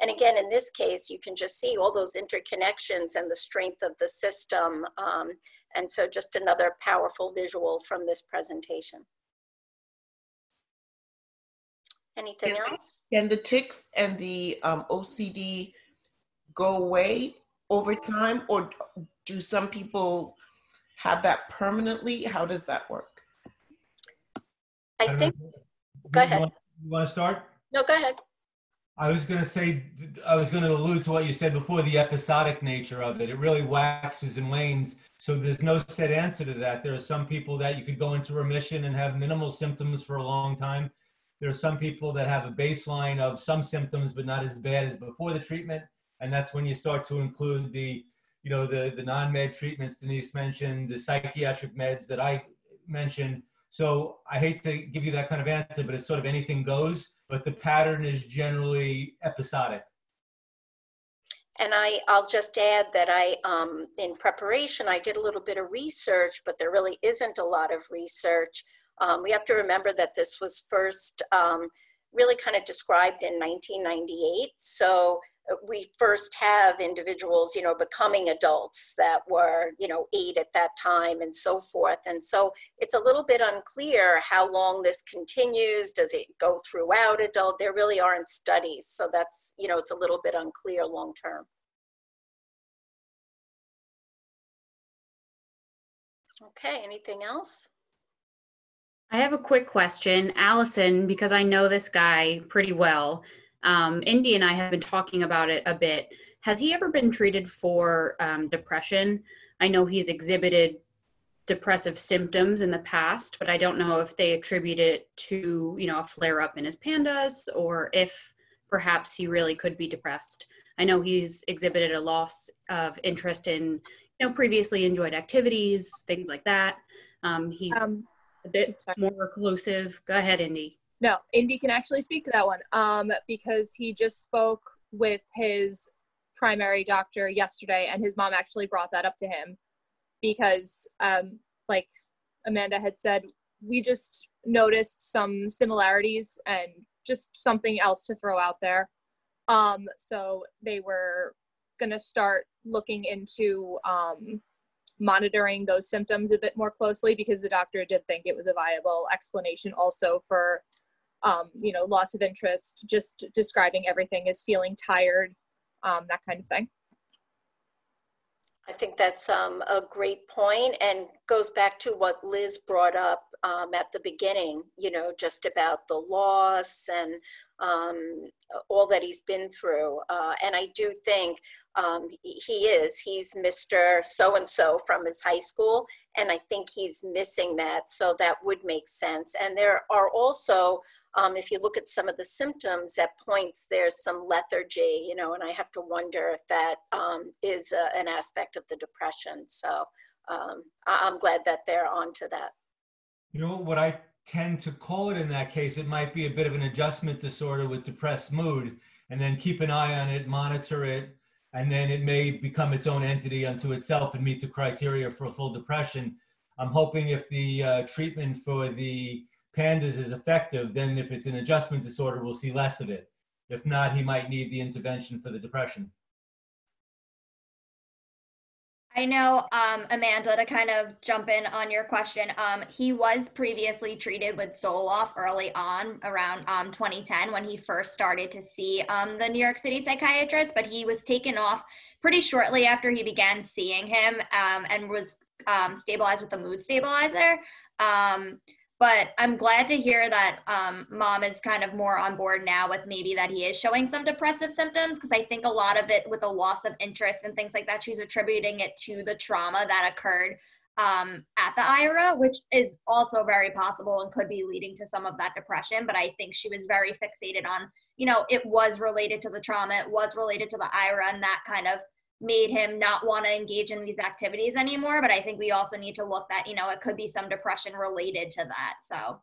A: again, in this case, you can just see all those interconnections and the strength of the system. And so just another powerful visual from this presentation. Anything else?
F: Can the tics and the OCD go away over time, or do some people have that permanently? How does that work?
A: I think, go ahead.
T: You want to start?
A: No, go ahead.
T: I was going to allude to what you said before, the episodic nature of it. It really waxes and wanes. So there's no set answer to that. There are some people that you could go into remission and have minimal symptoms for a long time. There are some people that have a baseline of some symptoms, but not as bad as before the treatment. And that's when you start to include the, you know, the non-med treatments Denise mentioned, the psychiatric meds that I mentioned. So I hate to give you that kind of answer, but it's sort of anything goes, but the pattern is generally episodic.
A: And I'll just add that in preparation, I did a little bit of research, but there really isn't a lot of research. We have to remember that this was first really kind of described in 1998. So we first have individuals, you know, becoming adults that were, you know, 8 at that time and so forth. And so it's a little bit unclear how long this continues. Does it go throughout adult? There really aren't studies. So that's, you know, it's a little bit unclear long term. Okay, anything else?
J: I have a quick question. Allison, because I know this guy pretty well, Indy and I have been talking about it a bit. Has he ever been treated for depression? I know he's exhibited depressive symptoms in the past, but I don't know if they attribute it to, a flare up in his PANDAS, or if perhaps he really could be depressed. I know he's exhibited a loss of interest in, previously enjoyed activities, things like that. He's a bit more reclusive. Go ahead, Indy.
D: No, Indy can actually speak to that one because he just spoke with his primary doctor yesterday, and his mom actually brought that up to him because, like Amanda had said, we just noticed some similarities and just something else to throw out there. So they were going to start looking into monitoring those symptoms a bit more closely, because the doctor did think it was a viable explanation also for, loss of interest, just describing everything as feeling tired, that kind of thing.
A: I think that's a great point, and goes back to what Liz brought up at the beginning, just about the loss and all that he's been through. And I do think he's Mr. So-and-so from his high school, and I think he's missing that, so that would make sense. And there are also, if you look at some of the symptoms at points, there's some lethargy, and I have to wonder if that is an aspect of the depression. So I'm glad that they're onto that.
T: What I tend to call it in that case, it might be a bit of an adjustment disorder with depressed mood, and then keep an eye on it, monitor it, and then it may become its own entity unto itself and meet the criteria for a full depression. I'm hoping if the treatment for the PANDAS is effective, then if it's an adjustment disorder, we'll see less of it. If not, he might need the intervention for the depression.
I: I know, Amanda, to kind of jump in on your question, he was previously treated with Zoloft early on around 2010 when he first started to see the New York City psychiatrist, but he was taken off pretty shortly after he began seeing him and was stabilized with a mood stabilizer. But I'm glad to hear that mom is kind of more on board now with maybe that he is showing some depressive symptoms, because I think a lot of it with the loss of interest and things like that, she's attributing it to the trauma that occurred at the IRA, which is also very possible and could be leading to some of that depression. But I think she was very fixated on, it was related to the trauma, it was related to the IRA, and that kind of made him not want to engage in these activities anymore. But I think we also need to look at, it could be some depression related to that. So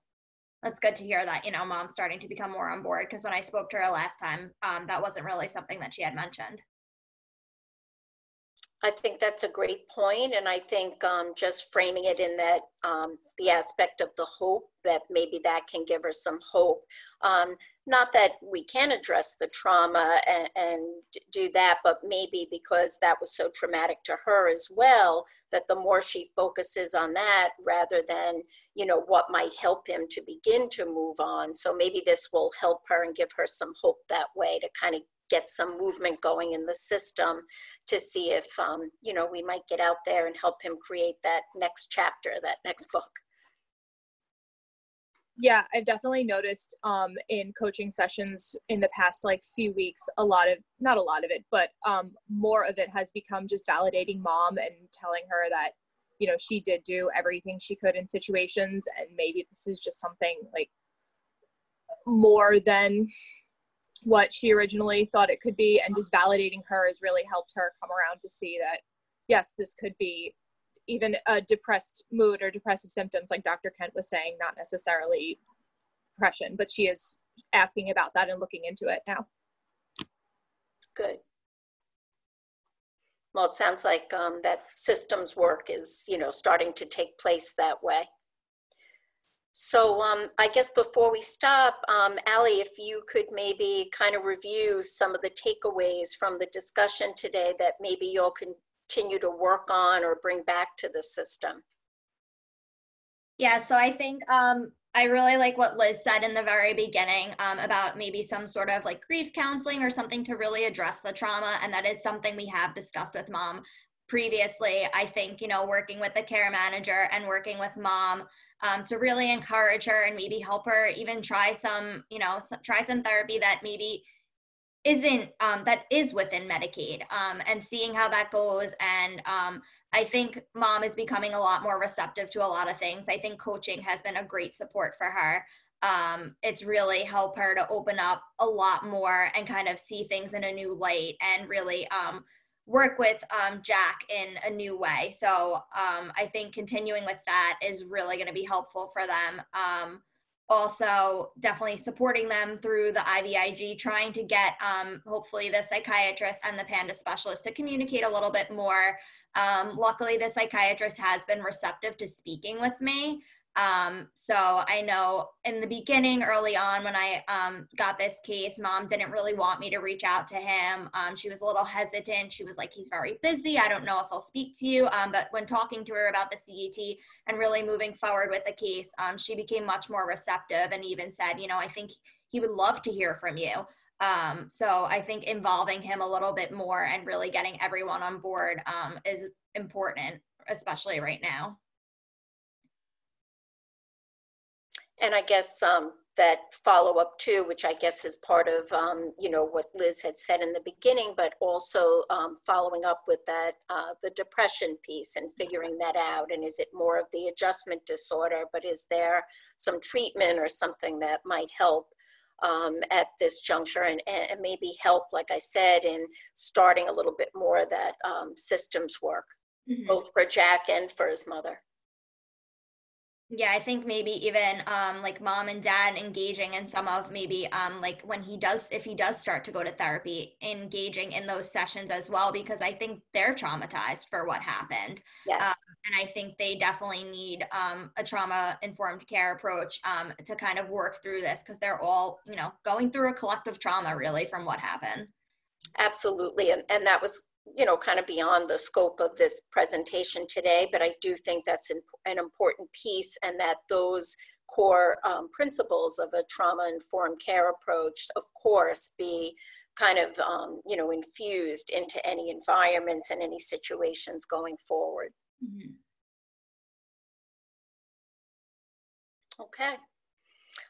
I: that's good to hear that, mom's starting to become more on board, because when I spoke to her last time, that wasn't really something that she had mentioned.
A: I think that's a great point, and I think just framing it in that the aspect of the hope, that maybe that can give her some hope. Not that we can address the trauma and do that, but maybe because that was so traumatic to her as well, that the more she focuses on that rather than, what might help him to begin to move on. So maybe this will help her and give her some hope that way, to kind of get some movement going in the system, to see if, we might get out there and help him create that next chapter, that next book.
D: Yeah, I've definitely noticed in coaching sessions in the past few weeks, not a lot of it, but more of it has become just validating mom and telling her that, she did do everything she could in situations, and maybe this is just something more than what she originally thought it could be, and just validating her has really helped her come around to see that, yes, this could be even a depressed mood or depressive symptoms, like Dr. Kent was saying, not necessarily depression, but she is asking about that and looking into it now.
A: Good. Well, it sounds like that systems work is, starting to take place that way. So I guess before we stop, Allie, if you could maybe kind of review some of the takeaways from the discussion today that maybe you'll continue to work on or bring back to the system.
I: Yeah, so I think I really like what Liz said in the very beginning about maybe some sort of grief counseling or something to really address the trauma. And that is something we have discussed with mom previously. I think, working with the care manager and working with mom to really encourage her and maybe help her even try some, try some therapy that maybe isn't that is within Medicaid, and seeing how that goes. And I think mom is becoming a lot more receptive to a lot of things. I think coaching has been a great support for her. It's really helped her to open up a lot more and kind of see things in a new light and really work with Jack in a new way. So I think continuing with that is really going to be helpful for them. Also, definitely supporting them through the IVIG, trying to get hopefully the psychiatrist and the PANDAS specialist to communicate a little bit more. Luckily, the psychiatrist has been receptive to speaking with me. So I know in the beginning, early on, when I got this case, mom didn't really want me to reach out to him. She was a little hesitant. She was like, he's very busy. I don't know if he'll speak to you. But when talking to her about the CET and really moving forward with the case, she became much more receptive and even said, you know, I think he would love to hear from you. So I think involving him a little bit more and really getting everyone on board is important, especially right now.
A: And I guess that follow-up too, which I guess is part of, you know, what Liz had said in the beginning, but also following up with that, the depression piece and figuring that out. And is it more of the adjustment disorder, but is there some treatment or something that might help at this juncture and maybe help, like I said, in starting a little bit more of that systems work, both for Jack and for his mother.
I: Yeah, I think maybe even like mom and dad engaging in some of maybe like when he does, if he does start to go to therapy, engaging in those sessions as well, because I think they're traumatized for what happened.
A: Yes.
I: And I think they definitely need a trauma-informed care approach to kind of work through this, because they're all, you know, going through a collective trauma really from what happened.
A: Absolutely. And that was, you know, kind of beyond the scope of this presentation today, but I do think that's an important piece, and that those core principles of a trauma-informed care approach, of course, be kind of, you know, infused into any environments and any situations going forward.
I: Mm-hmm.
A: Okay.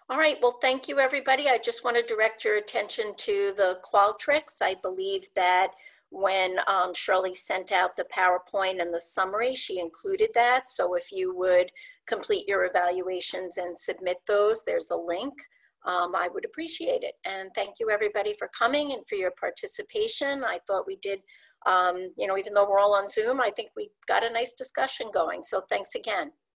A: All right, well, thank you, everybody. I just want to direct your attention to the Qualtrics. I believe that when Shirley sent out the PowerPoint and the summary, she included that. So if you would complete your evaluations and submit those, there's a link. I would appreciate it. And thank you, everybody, for coming and for your participation. I thought we did, you know, even though we're all on Zoom, I think we got a nice discussion going. So thanks again.